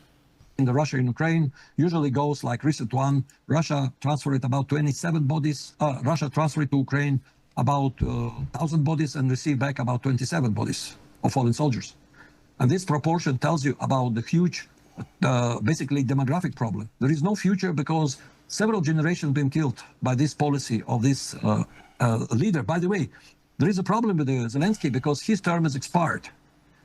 Speaker 2: In the Russia and Ukraine usually goes like recent one. Russia transferred about 27 bodies. Russia transferred to Ukraine about 1,000 bodies and received back about 27 bodies of fallen soldiers. And this proportion tells you about the huge, basically demographic problem. There is no future because several generations been killed by this policy of this leader. By the way, there is a problem with Zelensky because his term is expired.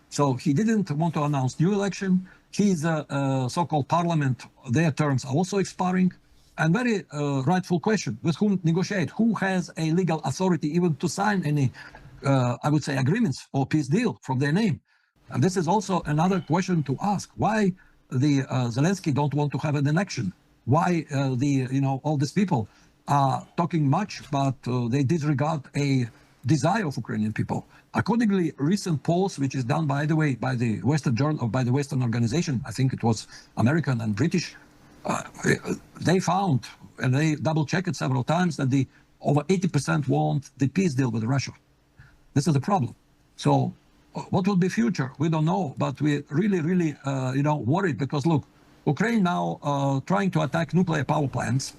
Speaker 2: So he didn't want to announce new election. His so-called parliament, their terms are also expiring. And very rightful question, with whom negotiate? Who has a legal authority even to sign any, I would say, agreements or peace deal from their name? And this is also another question to ask. Why the Zelensky don't want to have an election? Why all these people are talking much, but they disregard a desire of Ukrainian people? Accordingly, recent polls, which is done, by the way, by the Western Journal, by the Western organization, I think it was American and British, they found, and they double-checked it several times, that the over 80% want the peace deal with Russia. This is the problem. So what will be future? We don't know, but we're really, really, worried because, look, Ukraine now trying to attack nuclear power plants.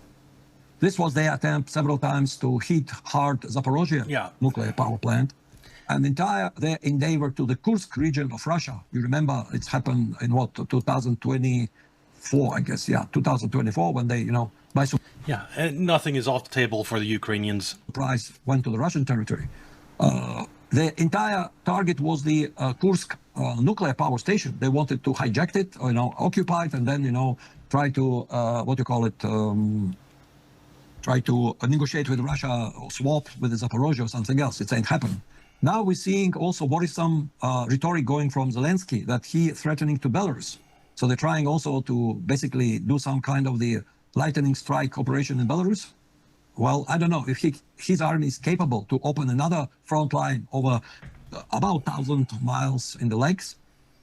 Speaker 2: This was their attempt several times to hit hard Zaporozhye nuclear power plant. And their endeavor to the Kursk region of Russia. You remember it's happened in 2024, I guess. 2024, when they, by
Speaker 3: and nothing is off the table for the Ukrainians.
Speaker 2: surprise went to the Russian territory. The entire target was the Kursk nuclear power station. They wanted to hijack it, occupy it, and then, try to, try to negotiate with Russia or swap with the Zaporozhye or something else. It ain't happened. Now we're seeing also worrisome rhetoric going from Zelensky that he threatening to Belarus. So they're trying also to basically do some kind of the lightning strike operation in Belarus. Well, I don't know if his army is capable to open another front line over about 1,000 miles in the lakes.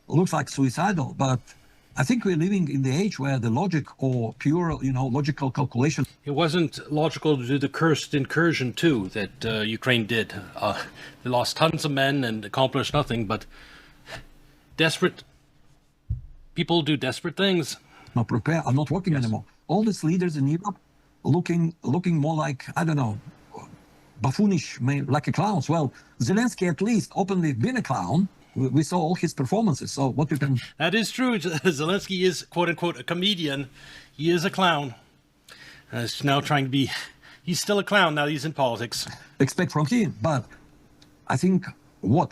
Speaker 2: Looks like suicidal, but I think we're living in the age where the logic or pure, logical calculation.
Speaker 3: It wasn't logical to do the cursed incursion, too, that Ukraine did. They lost tons of men and accomplished nothing, but desperate people do desperate things.
Speaker 2: Not prepared, are not working anymore. All these leaders in Europe looking more like, I don't know, buffoonish, like a clowns. Well, Zelensky at least openly been a clown. We saw all his performances. So what you can...
Speaker 3: That is true. Zelensky is, quote unquote, a comedian. He is a clown. He's now trying to be... He's still a clown now that he's in politics.
Speaker 2: Expect from him. But I think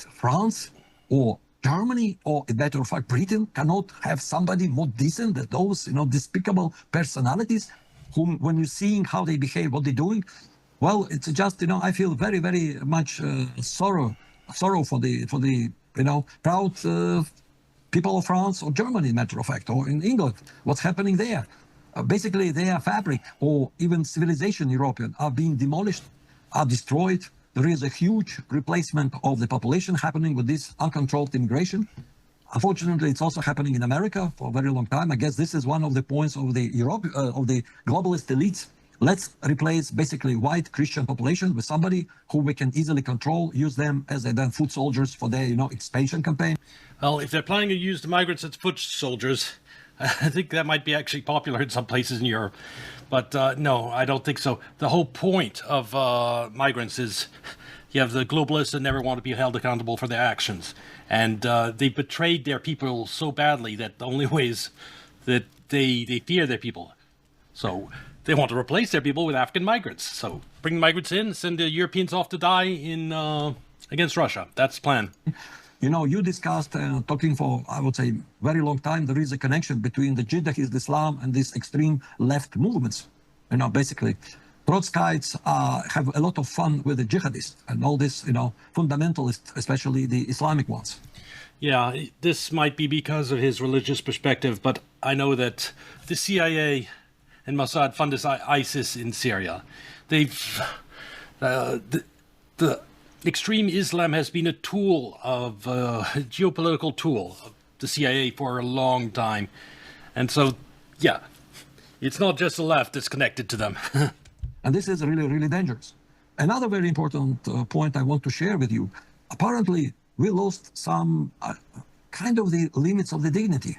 Speaker 2: France or Germany or, a matter of fact, Britain cannot have somebody more decent than those, despicable personalities whom, when you're seeing how they behave, what they're doing, well, it's just, I feel very, very much sorrow for the proud people of France or Germany, matter of fact, or in England, what's happening there. Basically, their fabric or even civilization European are being demolished, are destroyed. There is a huge replacement of the population happening with this uncontrolled immigration. Unfortunately, it's also happening in America for a very long time. I guess this is one of the points of the of the globalist elites. Let's replace basically white Christian population with somebody who we can easily control, use them as a then foot soldiers for their, expansion campaign.
Speaker 3: Well, if they're planning to use the migrants as foot soldiers, I think that might be actually popular in some places in Europe. But no, I don't think so. The whole point of migrants is you have the globalists that never want to be held accountable for their actions. And they betrayed their people so badly that the only way is that they fear their people. So they want to replace their people with African migrants. So bring migrants in, send the Europeans off to die in against Russia. That's the plan.
Speaker 2: You discussed talking for, I would say, very long time. There is a connection between the Jihadist Islam and these extreme left movements. Basically, Trotskyites have a lot of fun with the jihadists and all this, fundamentalists, especially the Islamic ones.
Speaker 3: Yeah, this might be because of his religious perspective, but I know that the CIA and Mossad funded ISIS in Syria. They've the extreme Islam has been a tool of a geopolitical tool of the CIA for a long time, and so yeah, it's not just the left that's connected to them.
Speaker 2: And this is really, really dangerous. Another very important point I want to share with you. Apparently, we lost some kind of the limits of the dignity.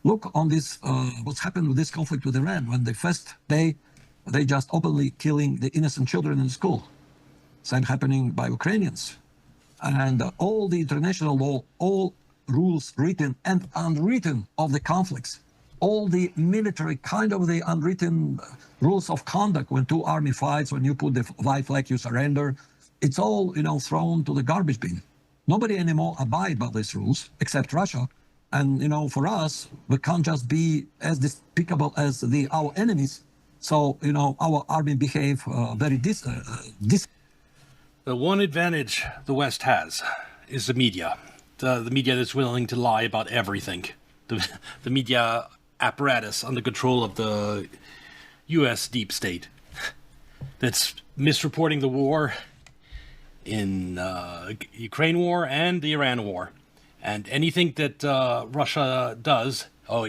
Speaker 2: Look on this, what's happened with this conflict with Iran. When the first day, they just openly killing the innocent children in school. Same happening by Ukrainians. And all the international law, all rules written and unwritten of the conflicts, all the military kind of the unwritten rules of conduct when two army fights, when you put the white flag, you surrender, it's all, thrown to the garbage bin. Nobody anymore abide by these rules except Russia. And, for us, we can't just be as despicable as our enemies. So, our army behave very
Speaker 3: The one advantage the West has is the media. The media that's willing to lie about everything. The media apparatus under control of the U.S. deep state that's misreporting the war in Ukraine war and the Iran war. And anything that Russia does,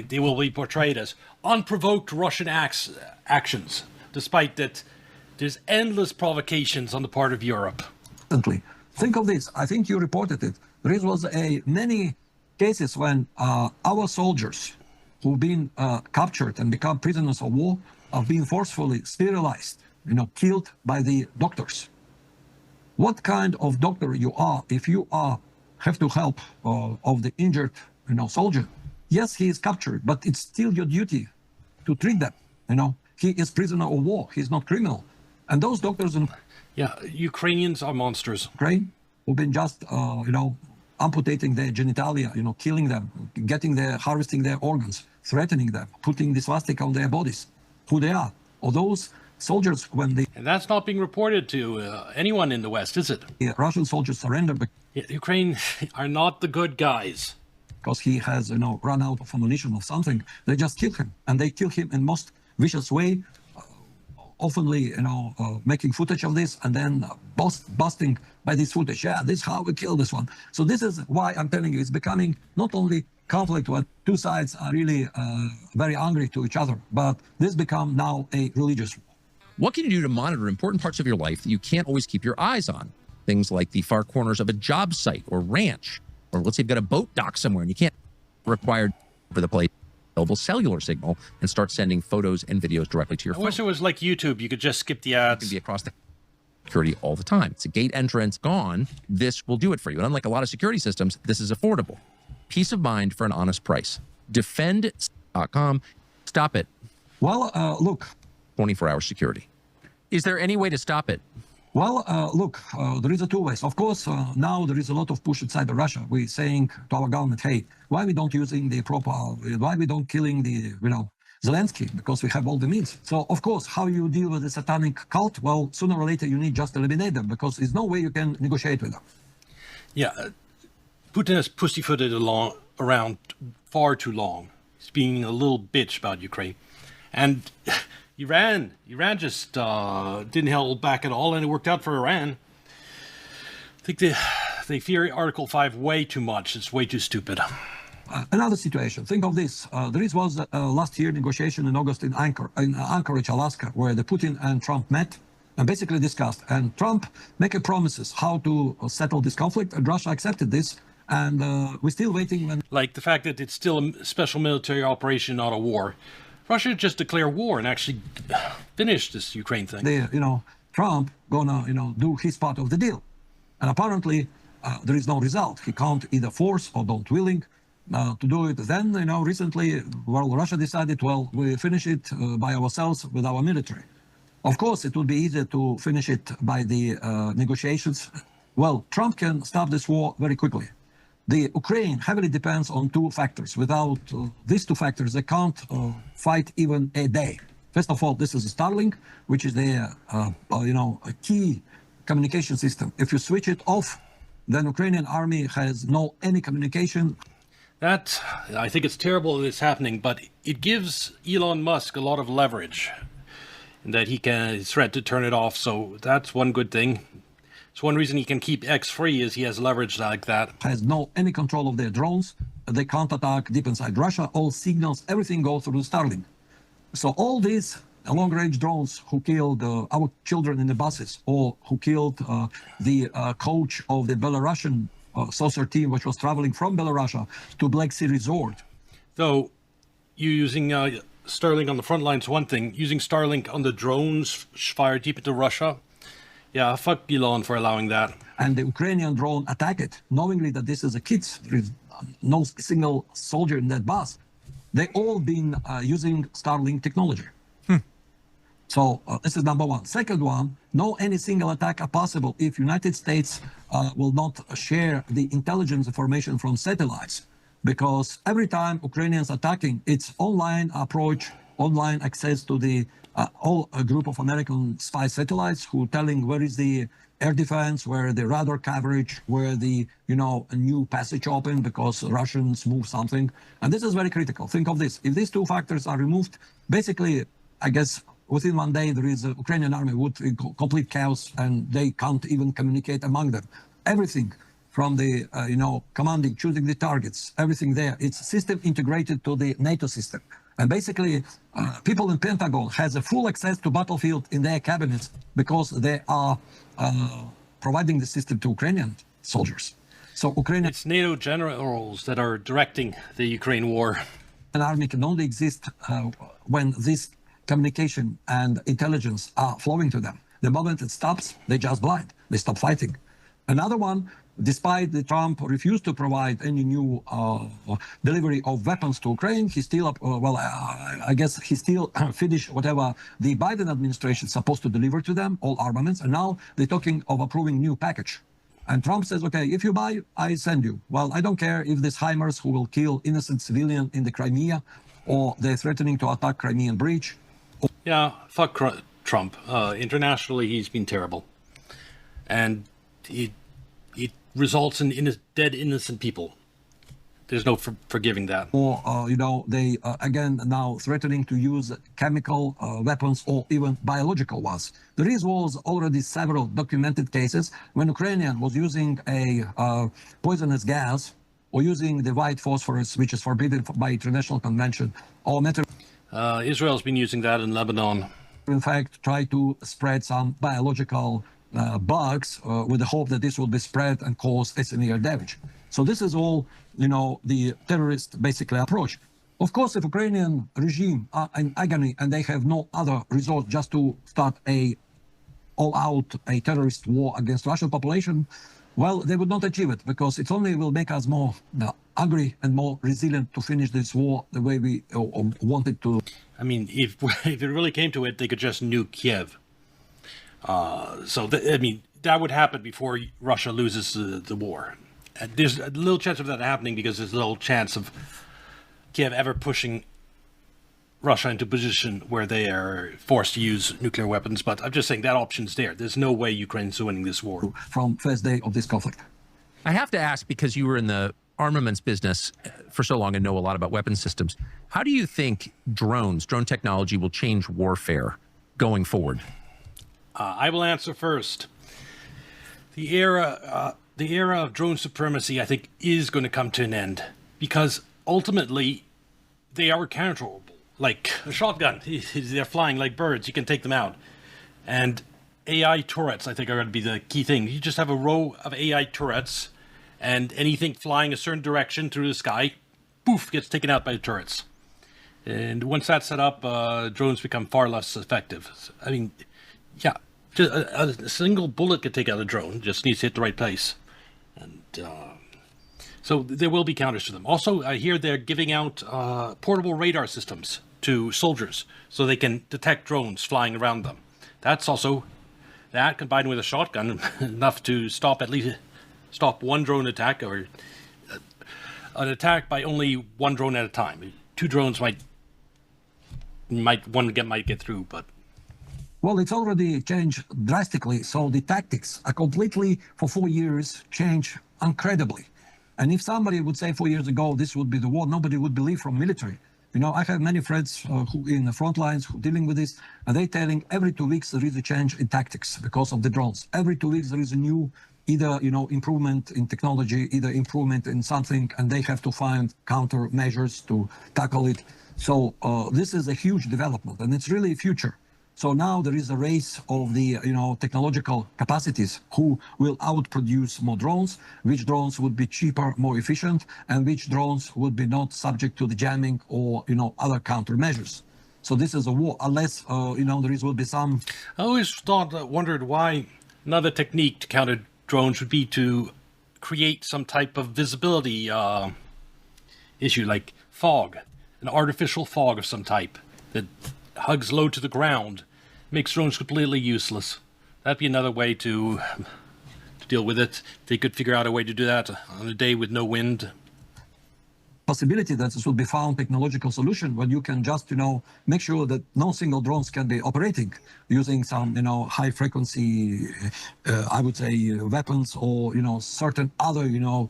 Speaker 3: they will be portrayed as unprovoked Russian actions, despite that there's endless provocations on the part of Europe.
Speaker 2: Think of this. I think you reported it. There was many cases when our soldiers who've been captured and become prisoners of war are being forcefully sterilized, killed by the doctors. What kind of doctor you are if you have to help of the injured, soldier? Yes, he is captured, but it's still your duty to treat them. He is prisoner of war. He's not criminal. And those doctors in
Speaker 3: Ukrainians are monsters.
Speaker 2: Ukraine who've been just, amputating their genitalia, killing them, harvesting their organs, threatening them, putting the swastika on their bodies, who they are. Or those soldiers, when the
Speaker 3: And that's not being reported to anyone in the West, is it?
Speaker 2: Russian soldiers surrender
Speaker 3: Ukraine are not the good guys.
Speaker 2: because he has, run out of ammunition of something, they just kill him. And they kill him in most vicious way, oftenly, making footage of this and then busting by this footage. Yeah, this is how we kill this one. So this is why I'm telling you, it's becoming not only conflict where two sides are really very angry to each other, but this become now a religious war.
Speaker 1: What can you do to monitor important parts of your life that you can't always keep your eyes on? Things like the far corners of a job site or ranch, or let's say you've got a boat dock somewhere and you can't require for the place available cellular signal and start sending photos and videos directly to your
Speaker 3: I
Speaker 1: phone.
Speaker 3: wish it was like YouTube. You could just skip the
Speaker 1: It can
Speaker 3: ads.
Speaker 1: be across the security all the time. It's a gate entrance gone. This will do it for you. And unlike a lot of security systems, this is affordable. Peace of mind for an honest price. Defend.com. Stop it.
Speaker 2: Well, look,
Speaker 1: 24-hour security. Is there any way to stop it?
Speaker 2: Well, look, there is two ways. Of course, now there is a lot of push inside of Russia. We're saying to our government, hey, why we don't using the proper, why we don't killing the, Zelensky? Because we have all the means. So, of course, how you deal with the satanic cult? Well, sooner or later, you need just eliminate them because there's no way you can negotiate with them.
Speaker 3: Yeah, Putin has pussyfooted along around far too long. He's being a little bitch about Ukraine. And Iran just didn't hold back at all, and it worked out for Iran. I think they fear Article 5 way too much. It's way too stupid.
Speaker 2: Another situation. Think of this. There was last year negotiation in August in Anchorage, Alaska, where the Putin and Trump met and basically discussed. And Trump made promises how to settle this conflict, and Russia accepted this. And we're still waiting.
Speaker 3: Like the fact that it's still a special military operation, not a war. Russia just declare war and actually finish this Ukraine thing.
Speaker 2: Trump gonna, do his part of the deal. And apparently there is no result. He can't either force or don't willing to do it. Then, recently, Russia decided, we finish it by ourselves with our military. Of course, it would be easier to finish it by the negotiations. Well, Trump can stop this war very quickly. The Ukraine heavily depends on two factors. Without these two factors, they can't fight even a day. First of all, this is Starlink, which is their, a key communication system. If you switch it off, then Ukrainian army has no any communication.
Speaker 3: That, I think it's terrible that it's happening, but it gives Elon Musk a lot of leverage, and that he can threat to turn it off. So that's one good thing. It's one reason he can keep X free is he has leverage like that.
Speaker 2: Has no any control of their drones. They can't attack deep inside Russia. All signals, everything goes through Starlink. So all these long-range drones who killed our children in the buses, or who killed the coach of the Belarusian saucer team, which was traveling from Belarus to Black Sea Resort.
Speaker 3: Though you using Starlink on the front line is one thing. Using Starlink on the drones fired deep into Russia, yeah, fuck Elon for allowing that.
Speaker 2: And the Ukrainian drone attacked it, knowingly that this is a kids. There is no single soldier in that bus. They all been using Starlink technology. So this is number one. Second one, no any single attack are possible if United States will not share the intelligence information from satellites. Because every time Ukrainians attacking, it's online approach, online access to the a group of American spy satellites who telling where is the air defense, where the radar coverage, where the, a new passage open because Russians move something. And this is very critical. Think of this. If these two factors are removed, basically, I guess within 1 day, there is a Ukrainian army would complete chaos and they can't even communicate among them. Everything from the, commanding, choosing the targets, everything there, it's system integrated to the NATO system. And basically, people in Pentagon has a full access to battlefield in their cabinets because they are providing the system to Ukrainian soldiers. So Ukrainian
Speaker 3: It's NATO generals that are directing the Ukraine war.
Speaker 2: army can only exist when this communication and intelligence are flowing to them. The moment it stops, they just blind. They stop fighting. Another one, despite the Trump refused to provide any new delivery of weapons to Ukraine, he still, I guess he still finished whatever the Biden administration is supposed to deliver to them, all armaments, and now they're talking of approving new package. And Trump says, okay, if you buy, I send you. Well, I don't care if these HIMARS who will kill innocent civilian in the Crimea, or they're threatening to attack Crimean Bridge.
Speaker 3: Yeah, fuck Trump. Internationally, he's been terrible. And it results in dead innocent people. There's no forgiving that.
Speaker 2: Or, they again now threatening to use chemical weapons or even biological ones. There was already several documented cases when Ukrainian was using a poisonous gas or using the white phosphorus, which is forbidden by international convention, or
Speaker 3: Israel's been using that in Lebanon.
Speaker 2: in fact, try to spread some biological bugs with the hope that this will be spread and cause severe damage. So this is all, the terrorist basically approach. Of course, if Ukrainian regime are in agony and they have no other resort just to start all-out terrorist war against Russian population, well, they would not achieve it because it only will make us more angry and more resilient to finish this war the way we wanted to.
Speaker 3: I mean, if it really came to it, they could just nuke Kiev. That would happen before Russia loses the war. There's a little chance of that happening because there's a little chance of Kiev ever pushing Russia into a position where they are forced to use nuclear weapons. But I'm just saying that option's there. There's no way Ukraine's winning this war.
Speaker 2: From first day of this conflict.
Speaker 1: I have to ask, because you were in the armaments business for so long and know a lot about weapons systems. How do you think drone technology will change warfare going forward?
Speaker 3: I will answer first. The era of drone supremacy, I think, is going to come to an end because ultimately they are counterable. Like a shotgun, they're flying like birds. You can take them out. And AI turrets, I think, are going to be the key thing. You just have a row of AI turrets, and anything flying a certain direction through the sky, poof, gets taken out by the turrets. And once that's set up, drones become far less effective. I mean, yeah, just a single bullet could take out a drone. Just needs to hit the right place. And so there will be counters to them. Also, I hear they're giving out portable radar systems to soldiers so they can detect drones flying around them. That's also, that combined with a shotgun, enough to stop one drone attack, or an attack by only one drone at a time. Two drones might get through, but
Speaker 2: Well, it's already changed drastically. So the tactics are completely, for 4 years, changed incredibly. And if somebody would say 4 years ago this would be the war, nobody would believe from military. You know, I have many friends who in the front lines who dealing with this, and they telling every 2 weeks there is a change in tactics because of the drones. Every 2 weeks there is a new, either, you know, improvement in technology, either improvement in something, and they have to find countermeasures to tackle it. So this is a huge development, and it's really future. So now there is a race of the, you know, technological capacities who will outproduce more drones, which drones would be cheaper, more efficient, and which drones would be not subject to the jamming or, you know, other countermeasures. So this is a war, unless, you know, will be some.
Speaker 3: I always wondered why another technique to counter drones would be to create some type of visibility issue, like fog, an artificial fog of some type that hugs low to the ground, makes drones completely useless. That'd be another way to deal with it. They could figure out a way to do that on a day with no wind.
Speaker 2: Possibility that this will be found technological solution where you can just, you know, make sure that no single drones can be operating using some, you know, high frequency, I would say, weapons, or, you know, certain other, you know,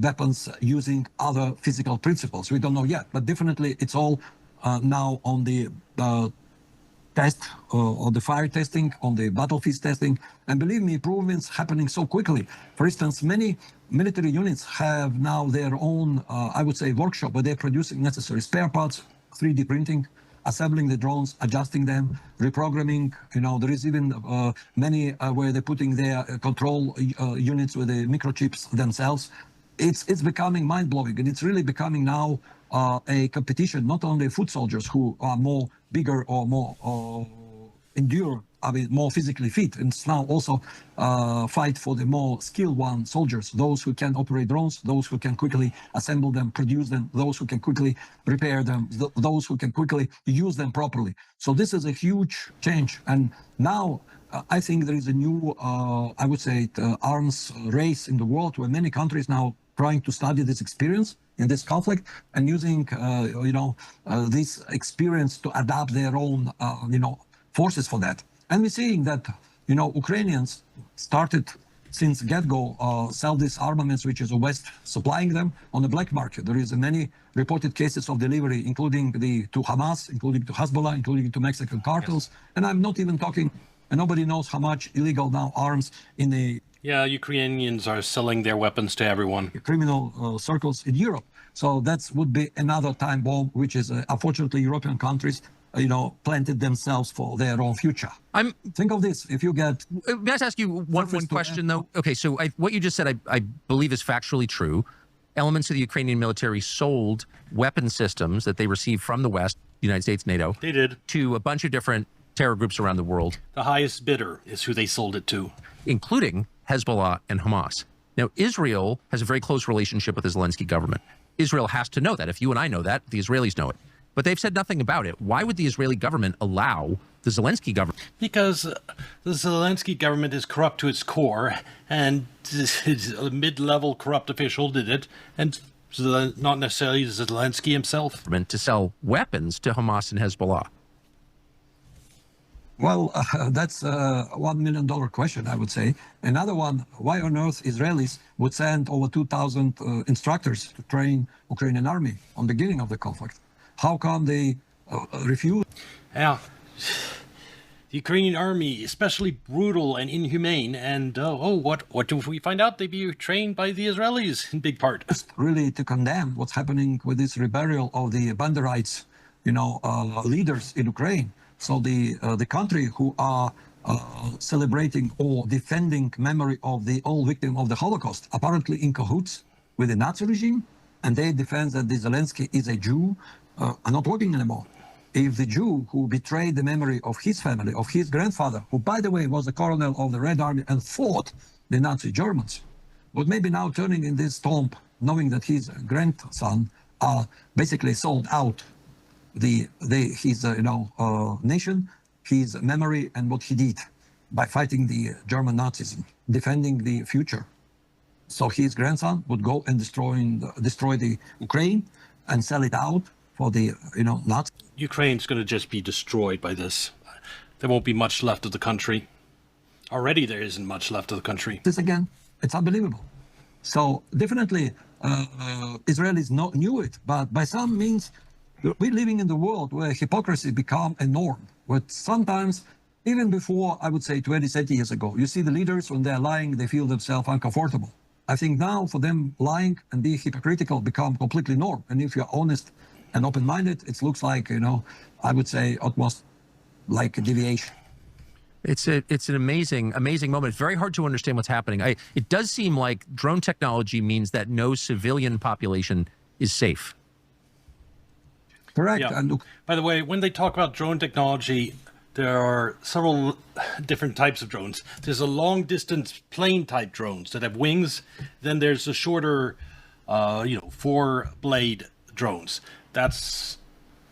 Speaker 2: weapons using other physical principles. We don't know yet, but definitely it's all now on the test, or the fire testing, on the battlefield testing. And believe me, improvements happening so quickly. For instance, many military units have now their own, I would say, workshop where they're producing necessary spare parts, 3D printing, assembling the drones, adjusting them, reprogramming. You know, there is even many where they're putting their control units with the microchips themselves. It's becoming mind-blowing, and it's really becoming now a competition, not only foot soldiers who are more bigger or more endure, I mean, more physically fit. And it's now also fight for the more skilled one soldiers, those who can operate drones, those who can quickly assemble them, produce them, those who can quickly repair them, those who can quickly use them properly. So this is a huge change. And now I think there is a new, I would say, arms race in the world where many countries now trying to study this experience in this conflict and using, you know, this experience to adapt their own, you know, forces for that. And we're seeing that, you know, Ukrainians started since get-go sell these armaments, which is the West supplying them on the black market. There is many reported cases of delivery, including to Hamas, including to Hezbollah, including to Mexican cartels. Yes. And I'm not even talking, and nobody knows how much illegal now arms in the
Speaker 3: Ukrainians are selling their weapons to everyone.
Speaker 2: Criminal circles in Europe. So that would be another time bomb, which is unfortunately European countries, you know, planted themselves for their own future. Think of this: if you get.
Speaker 1: May I ask you one question though? Okay, so what you just said, I believe is factually true. Elements of the Ukrainian military sold weapon systems that they received from the West, United States, NATO.
Speaker 3: They did.
Speaker 1: To a bunch of different terror groups around the world.
Speaker 3: The highest bidder is who they sold it to,
Speaker 1: including Hezbollah and Hamas. Now, Israel has a very close relationship with the Zelensky government. Israel has to know that. If you and I know that, the Israelis know it. But they've said nothing about it. Why would the Israeli government allow the Zelensky government?
Speaker 3: Because the Zelensky government is corrupt to its core, and a mid-level corrupt official did it, and not necessarily Zelensky himself.
Speaker 1: To sell weapons to Hamas and Hezbollah.
Speaker 2: Well, that's a $1 million question, I would say. Another one, why on earth Israelis would send over 2,000 instructors to train Ukrainian army on the beginning of the conflict? How come they refuse?
Speaker 3: Yeah. The Ukrainian army, especially brutal and inhumane, and what do we find out? They be trained by the Israelis in big part.
Speaker 2: Really to condemn what's happening with this rebellion of the Banderites, leaders in Ukraine. So the country who are celebrating or defending memory of the all victim of the Holocaust, apparently in cahoots with the Nazi regime, and they defend that the Zelensky is a Jew, are not working anymore. If the Jew who betrayed the memory of his family, of his grandfather, who by the way was a colonel of the Red Army and fought the Nazi Germans, would maybe now turning in this tomb, knowing that his grandson basically sold out his nation, his memory, and what he did by fighting the German Nazism, defending the future. So his grandson would go and destroy the Ukraine and sell it out for the Nazis.
Speaker 3: Ukraine's going to just be destroyed by this. There won't be much left of the country. Already there isn't much left of the country.
Speaker 2: This again, it's unbelievable. So definitely Israelis knew it, but by some means we're living in the world where hypocrisy become a norm. But sometimes, even before, I would say 20, 30 years ago, you see the leaders, when they're lying, they feel themselves uncomfortable. I think now for them, lying and being hypocritical become completely norm. And if you're honest and open-minded, it looks like, I would say almost like a deviation.
Speaker 1: It's an amazing moment. It's very hard to understand what's happening. It does seem like drone technology means that no civilian population is safe.
Speaker 2: Correct.
Speaker 3: Yeah.
Speaker 2: And
Speaker 3: by the way, when they talk about drone technology, there are several different types of drones. There's a long-distance plane-type drones that have wings. Then there's the shorter, four-blade drones. That's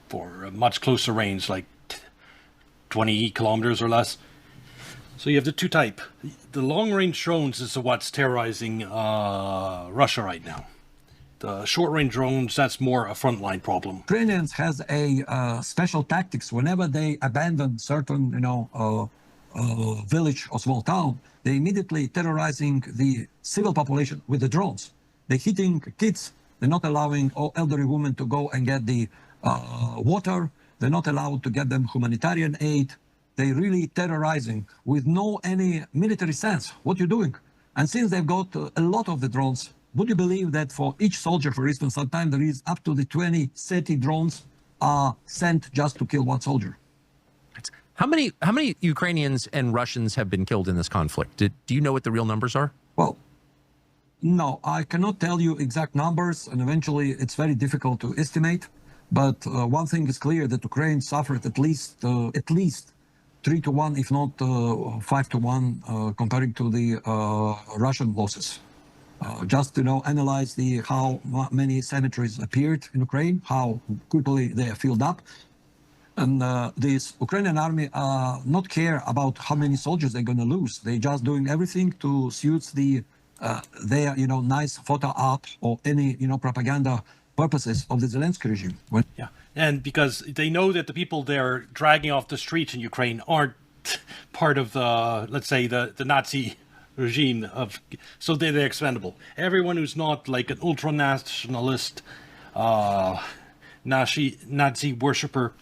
Speaker 3: for a much closer range, like 20 kilometers or less. So you have the two type. The long-range drones is what's terrorizing Russia right now. The short-range drones, that's more a frontline problem.
Speaker 2: Ukrainians has a special tactics. Whenever they abandon certain, village or small town, they immediately terrorizing the civil population with the drones. They're hitting kids. They're not allowing elderly women to go and get the water. They're not allowed to get them humanitarian aid. They really terrorizing with no any military sense. What you're doing? And since they've got a lot of the drones, would you believe that for each soldier, for instance, sometimes there is up to the 20, 30 drones are sent just to kill one soldier?
Speaker 1: How many Ukrainians and Russians have been killed in this conflict? Do you know what the real numbers are?
Speaker 2: Well, no, I cannot tell you exact numbers, and eventually it's very difficult to estimate. But one thing is clear, that Ukraine suffered at least 3-1, if not 5-1, comparing to the Russian losses. Just to analyze how many cemeteries appeared in Ukraine, how quickly they are filled up. And this Ukrainian army not care about how many soldiers they're going to lose. They're just doing everything to suit their nice photo op or any propaganda purposes of the Zelensky regime.
Speaker 3: Yeah, and because they know that the people they're dragging off the streets in Ukraine aren't part of the, let's say, the Nazi regime so they're expendable. Everyone who's not like an ultra-nationalist Nazi worshipper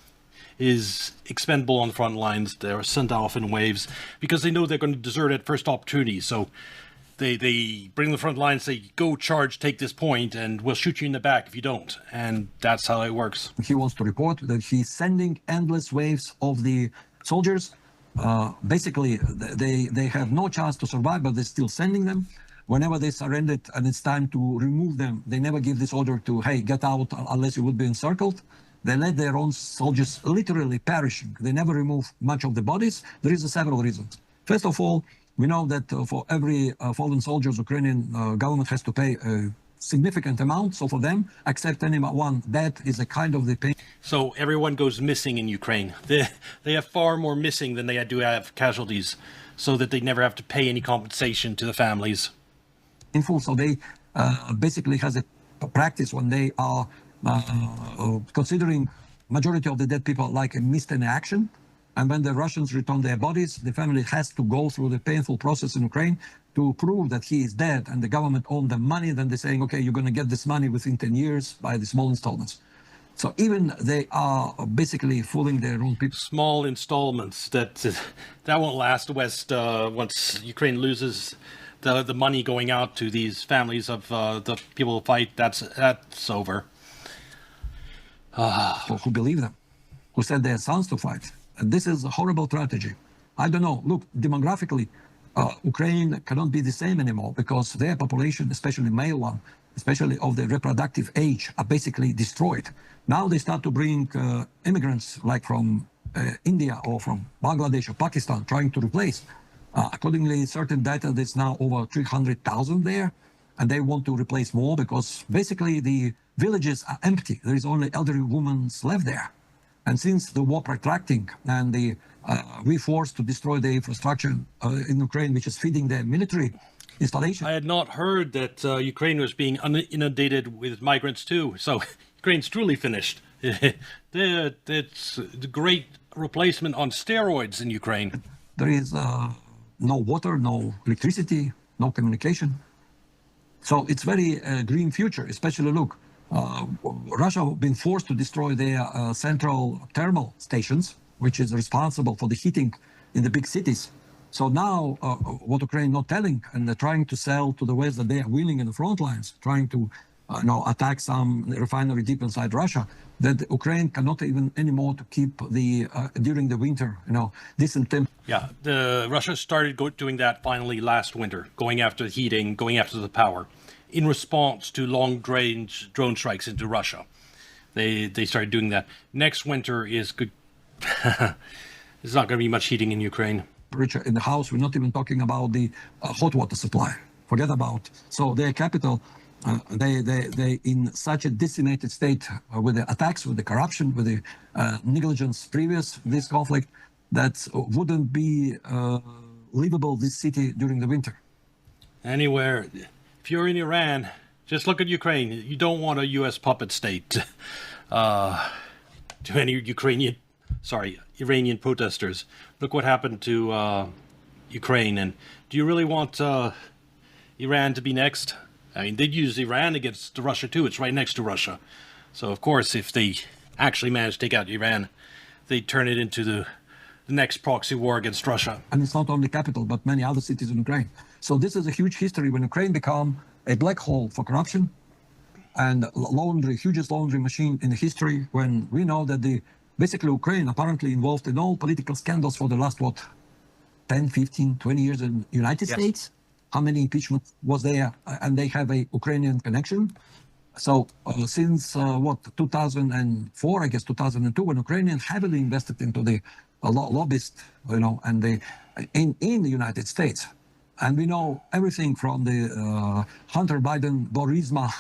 Speaker 3: is expendable on the front lines. They're sent off in waves because they know they're going to desert at first opportunity. So they bring the front line, say, go charge, take this point, and we'll shoot you in the back if you don't. And that's how it works.
Speaker 2: He wants to report that he's sending endless waves of the soldiers. Basically, they have no chance to survive, but they're still sending them. Whenever they surrendered and it's time to remove them, they never give this order to, hey, get out unless you would be encircled. They let their own soldiers literally perishing. They never remove much of the bodies. There is several reasons. First of all, we know that for every fallen soldiers, Ukrainian government has to pay a significant amount. So for them, accept anyone dead is a kind of the pain.
Speaker 3: So everyone goes missing in Ukraine. They have far more missing than they do have casualties, so that they never have to pay any compensation to the families.
Speaker 2: In full, so they basically has a practice when they are considering majority of the dead people like a missed in action. And when the Russians return their bodies, the family has to go through the painful process in Ukraine to prove that he is dead and the government owed them money. Then they're saying, okay, you're going to get this money within 10 years by the small installments. So even they are basically fooling their own people.
Speaker 3: Small installments that won't last. The West, once Ukraine loses the money going out to these families of the people who fight, that's over.
Speaker 2: Who believe them, who sent their sons to fight. And this is a horrible tragedy. I don't know. Look, demographically, Ukraine cannot be the same anymore because their population, especially male one, especially of the reproductive age, are basically destroyed. Now they start to bring immigrants like from India or from Bangladesh or Pakistan trying to replace. Accordingly, certain data, there's now over 300,000 there, and they want to replace more because basically the villages are empty. There is only elderly women left there. And since the war protracting and we forced to destroy the infrastructure in Ukraine, which is feeding the military installation.
Speaker 3: I had not heard that Ukraine was being inundated with migrants too. So Ukraine's truly finished. It's the great replacement on steroids in Ukraine.
Speaker 2: There is no water, no electricity, no communication. So it's very green future, especially look, Russia has been forced to destroy their central thermal stations, which is responsible for the heating in the big cities. So now what Ukraine not telling, and they're trying to sell to the West that they are winning in the front lines, trying to attack some refinery deep inside Russia, that Ukraine cannot even anymore to keep the, during the winter, decent temp.
Speaker 3: Yeah, Russia started doing that finally last winter, going after the heating, going after the power, in response to long-range drone strikes into Russia. They started doing that. Next winter is good. There's not going to be much heating in Ukraine.
Speaker 2: In the house, we're not even talking about the hot water supply. Forget about. So their capital, they in such a decimated state with the attacks, with the corruption, with the negligence previous this conflict, that wouldn't be livable, this city, during the winter.
Speaker 3: Anywhere, if you're in Iran, just look at Ukraine. You don't want a U.S. puppet state to any Iranian protesters. Look what happened to Ukraine. And do you really want Iran to be next? I mean, they'd use Iran against Russia too. It's right next to Russia. So, of course, if they actually manage to take out Iran, they'd turn it into the next proxy war against Russia.
Speaker 2: And it's not only capital, but many other cities in Ukraine. So this is a huge history when Ukraine became a black hole for corruption and hugest laundry machine in history, when we know that basically Ukraine apparently involved in all political scandals for the last, 10, 15, 20 years in the United States. How many impeachments was there? And they have a Ukrainian connection. So since 2004, I guess 2002, when Ukrainians heavily invested into the lobbyists, and in the United States. And we know everything from the Hunter Biden, Burisma,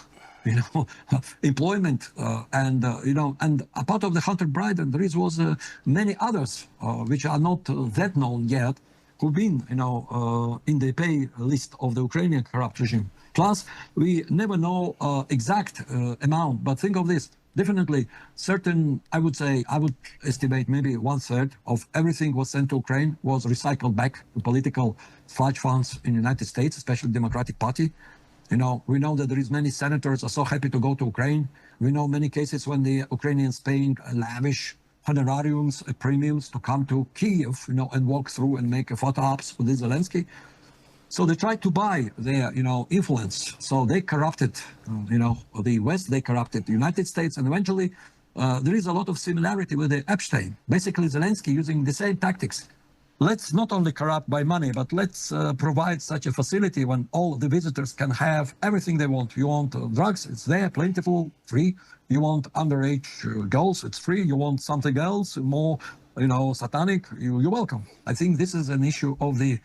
Speaker 2: employment, and a part of the Hunter Biden, there was many others which are not that known yet, who've been, in the pay list of the Ukrainian corrupt regime. Plus, we never know exact amount, but think of this. Definitely certain, I would estimate maybe 1/3 of everything was sent to Ukraine was recycled back to political sludge funds in the United States, especially Democratic Party. We know that there is many senators are so happy to go to Ukraine. We know many cases when the Ukrainians paying lavish honorariums, premiums to come to Kyiv, and walk through and make photo ops with Zelensky. So they tried to buy their, influence. So they corrupted, the West, they corrupted the United States. And eventually, there is a lot of similarity with the Epstein. Basically, Zelensky using the same tactics. Let's not only corrupt by money, but let's provide such a facility when all the visitors can have everything they want. You want drugs, it's there, plentiful, free. You want underage girls, it's free. You want something else, more, satanic, you're welcome. I think this is an issue of the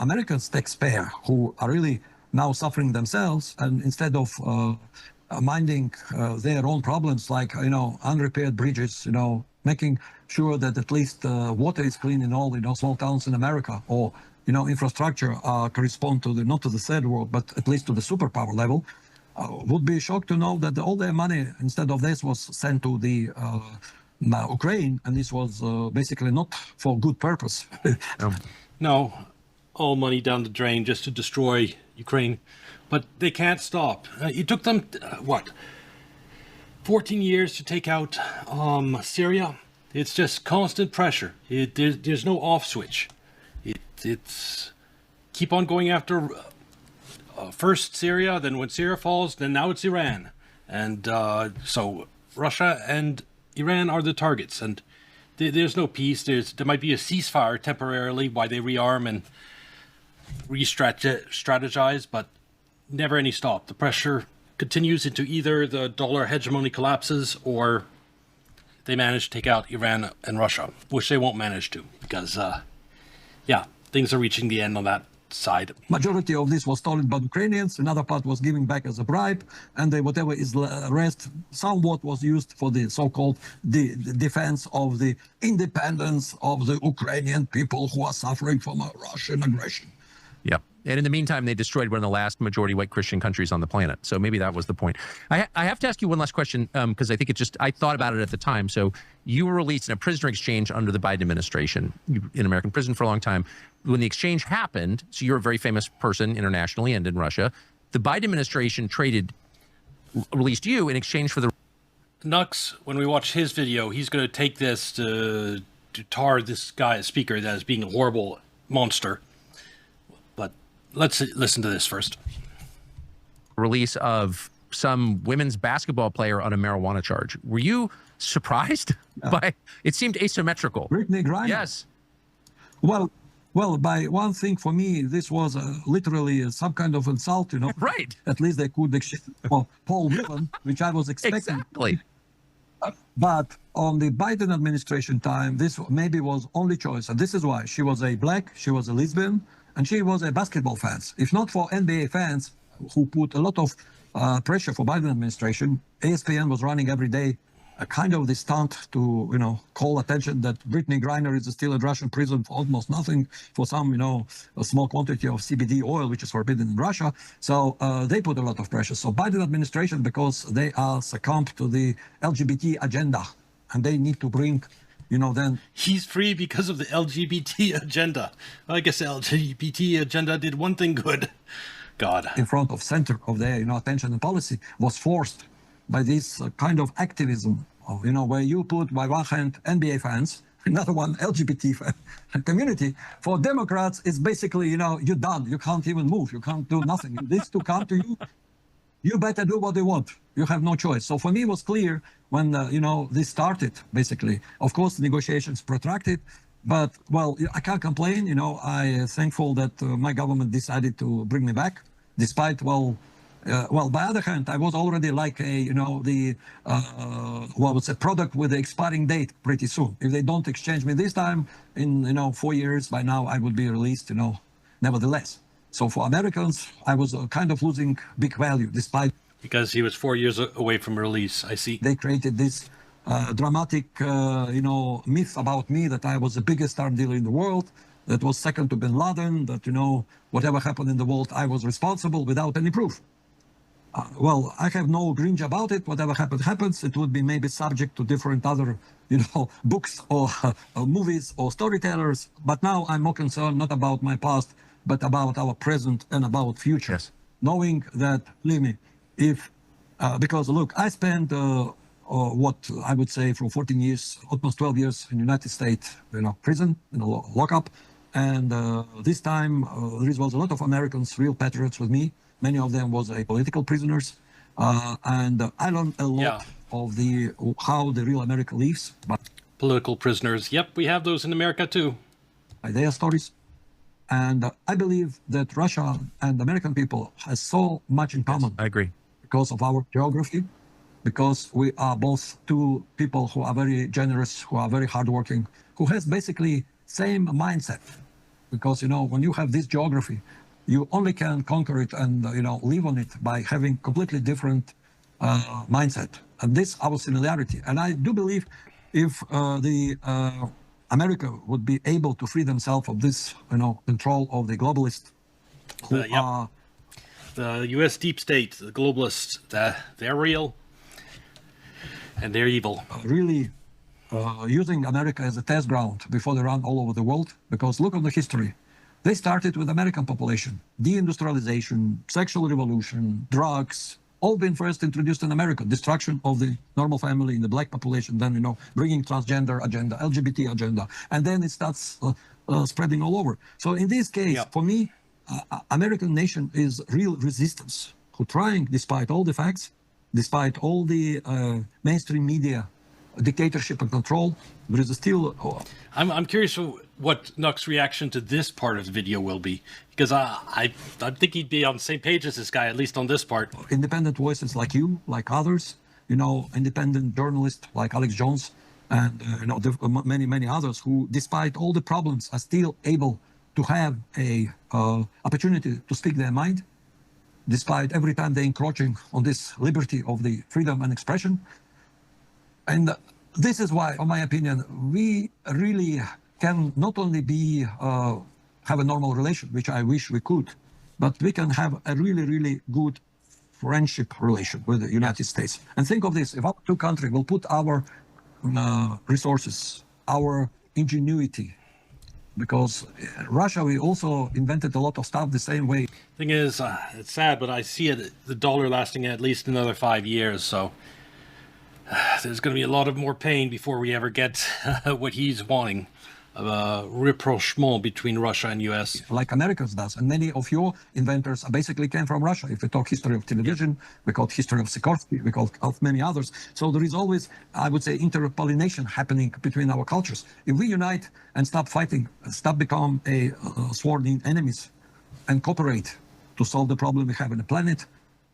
Speaker 2: Americans taxpayer who are really now suffering themselves, and instead of minding their own problems like unrepaired bridges, making sure that at least water is clean in all small towns in America, or infrastructure correspond to not to the third world but at least to the superpower level, would be shocked to know that all their money instead of this was sent to the Ukraine, and this was basically not for good purpose.
Speaker 3: No, all money down the drain just to destroy Ukraine. But they can't stop. It took them, 14 years to take out Syria. It's just constant pressure. There's no off switch. It's keep on going after first Syria, then when Syria falls, then now it's Iran. And so Russia and Iran are the targets. And there's no peace. There might be a ceasefire temporarily while they rearm and re-strategize, but never any stop. The pressure continues into either the dollar hegemony collapses or they manage to take out Iran and Russia, which they won't manage to because, things are reaching the end on that side.
Speaker 2: Majority of this was stolen by Ukrainians. Another part was given back as a bribe, and whatever is rest somewhat was used for the so-called defense of the independence of the Ukrainian people who are suffering from a Russian aggression.
Speaker 1: Yeah. And in the meantime, they destroyed one of the last majority white Christian countries on the planet. So maybe that was the point. I have to ask you one last question because I think I thought about it at the time. So you were released in a prisoner exchange under the Biden administration. You were in American prison for a long time. When the exchange happened, so you're a very famous person internationally and in Russia, the Biden administration released you in exchange for the...
Speaker 3: Nux, when we watch his video, he's going to take this to tar this guy, a speaker, that is being a horrible monster. But let's listen to this first.
Speaker 1: Release of some women's basketball player on a marijuana charge. Were you surprised by... It seemed asymmetrical.
Speaker 2: Brittany Griner.
Speaker 1: Yes.
Speaker 2: Well, by one thing for me, this was literally some kind of insult,
Speaker 1: Right.
Speaker 2: At least they could exchange for Paul Whelan, which I was expecting.
Speaker 1: Exactly.
Speaker 2: But on the Biden administration time, this maybe was only choice. And this is why she was a black, she was a lesbian, and she was a basketball fan. If not for NBA fans who put a lot of pressure for Biden administration, ESPN was running every day a kind of the stunt to, call attention that Brittany Griner is still in Russian prison for almost nothing for some, a small quantity of CBD oil, which is forbidden in Russia. So they put a lot of pressure. So Biden administration, because they are succumbed to the LGBT agenda and they need to bring, then...
Speaker 3: He's free because of the LGBT agenda. I guess the LGBT agenda did one thing good. God.
Speaker 2: In front of center of their, attention and policy was forced by this kind of activism, where you put, by one hand, NBA fans, another one, LGBT community. For Democrats, it's basically, you're done. You can't even move. You can't do nothing. These two come to you, you better do what they want. You have no choice. So for me, it was clear when, this started, basically. Of course, the negotiations protracted, but, well, I can't complain. I'm thankful that my government decided to bring me back, despite, by other hand, I was already like a product with the expiring date pretty soon. If they don't exchange me this time, in 4 years, by now I would be released, nevertheless. So for Americans, I was kind of losing big value, despite...
Speaker 3: Because he was 4 years away from release, I see.
Speaker 2: They created this dramatic, myth about me that I was the biggest arms dealer in the world, that was second to bin Laden, that, whatever happened in the world, I was responsible without any proof. I have no gringe about it. Whatever happens. It would be maybe subject to different other, books or movies or storytellers. But now I'm more concerned not about my past, but about our present and about future.
Speaker 1: Yes.
Speaker 2: Knowing that, believe me, because look, I spent what I would say for 14 years, almost 12 years in the United States, prison, lockup. And this time, there was a lot of Americans, real patriots with me. Many of them was political prisoners, and I learned a lot of how the real America lives. But
Speaker 3: political prisoners. Yep, we have those in America too.
Speaker 2: By their stories, and I believe that Russia and American people has so much in common.
Speaker 1: I agree.
Speaker 2: Because of our geography, because we are both two people who are very generous, who are very hardworking, who has basically same mindset. Because when you have this geography, you only can conquer it and live on it by having completely different mindset. And this our similarity. And I do believe if America would be able to free themselves of this control of the globalists who are
Speaker 3: the U.S. deep state, the globalists, they're real and they're evil.
Speaker 2: Really using America as a test ground before they run all over the world. Because look at the history. They started with American population, deindustrialization, sexual revolution, drugs, all been first introduced in America. Destruction of the normal family in the black population, then, bringing transgender agenda, LGBT agenda, and then it starts spreading all over. So in this case, for me, American nation is real resistance, who trying, despite all the facts, despite all the mainstream media dictatorship and control, there is still...
Speaker 3: I'm curious what Nuck's reaction to this part of the video will be, because I think he'd be on the same page as this guy, at least on this part.
Speaker 2: Independent voices like you, like others, independent journalists like Alex Jones, and many others who, despite all the problems, are still able to have a opportunity to speak their mind, despite every time they're encroaching on this liberty of the freedom and expression. And this is why, in my opinion, we really can not only have a normal relation, which I wish we could, but we can have a really good friendship relation with the United States. And think of this: if our two countries will put our resources, our ingenuity, because Russia, we also invented a lot of stuff the same way.
Speaker 3: Thing is, it's sad, but I see the dollar lasting at least another 5 years, so there's going to be a lot of more pain before we ever get what he's wanting, a rapprochement between Russia and US.
Speaker 2: Like Americans does, and many of your inventors basically came from Russia. If we talk history of television, we call history of Sikorsky, we call of many others. So there is always, I would say, interpollination happening between our cultures. If we unite and stop fighting, stop become a sworn enemies, and cooperate to solve the problem we have in the planet,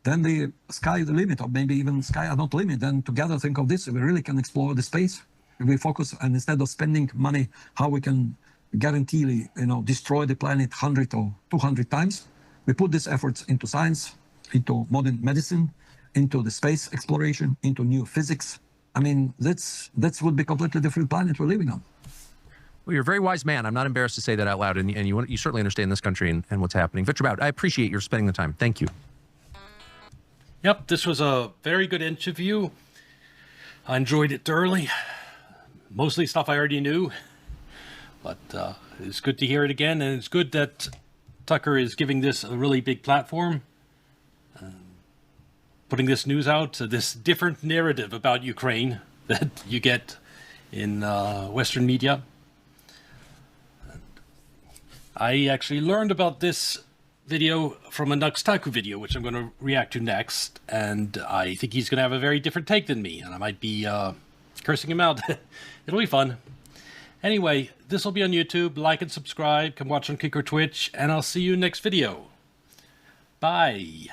Speaker 2: then the sky is the limit, or maybe even sky are not the limit. Then together, think of this: we really can explore the space. If we focus, and instead of spending money, how we can guarantee, destroy the planet 100 or 200 times, we put these efforts into science, into modern medicine, into the space exploration, into new physics. I mean, that's would be completely different planet we're living on.
Speaker 1: Well, you're a very wise man. I'm not embarrassed to say that out loud, and you certainly understand this country and what's happening. Victor Bout, I appreciate your spending the time. Thank you.
Speaker 3: Yep, this was a very good interview. I enjoyed it thoroughly. Mostly stuff I already knew, but it's good to hear it again, and it's good that Tucker is giving this a really big platform, putting this news out, this different narrative about Ukraine that you get in Western media. I actually learned about this video from a Nuxtaku video, which I'm going to react to next, and I think he's going to have a very different take than me, and I might be cursing him out. It'll be fun. Anyway, this will be on YouTube. Like and subscribe. Come watch on Kick or Twitch, and I'll see you next video. Bye.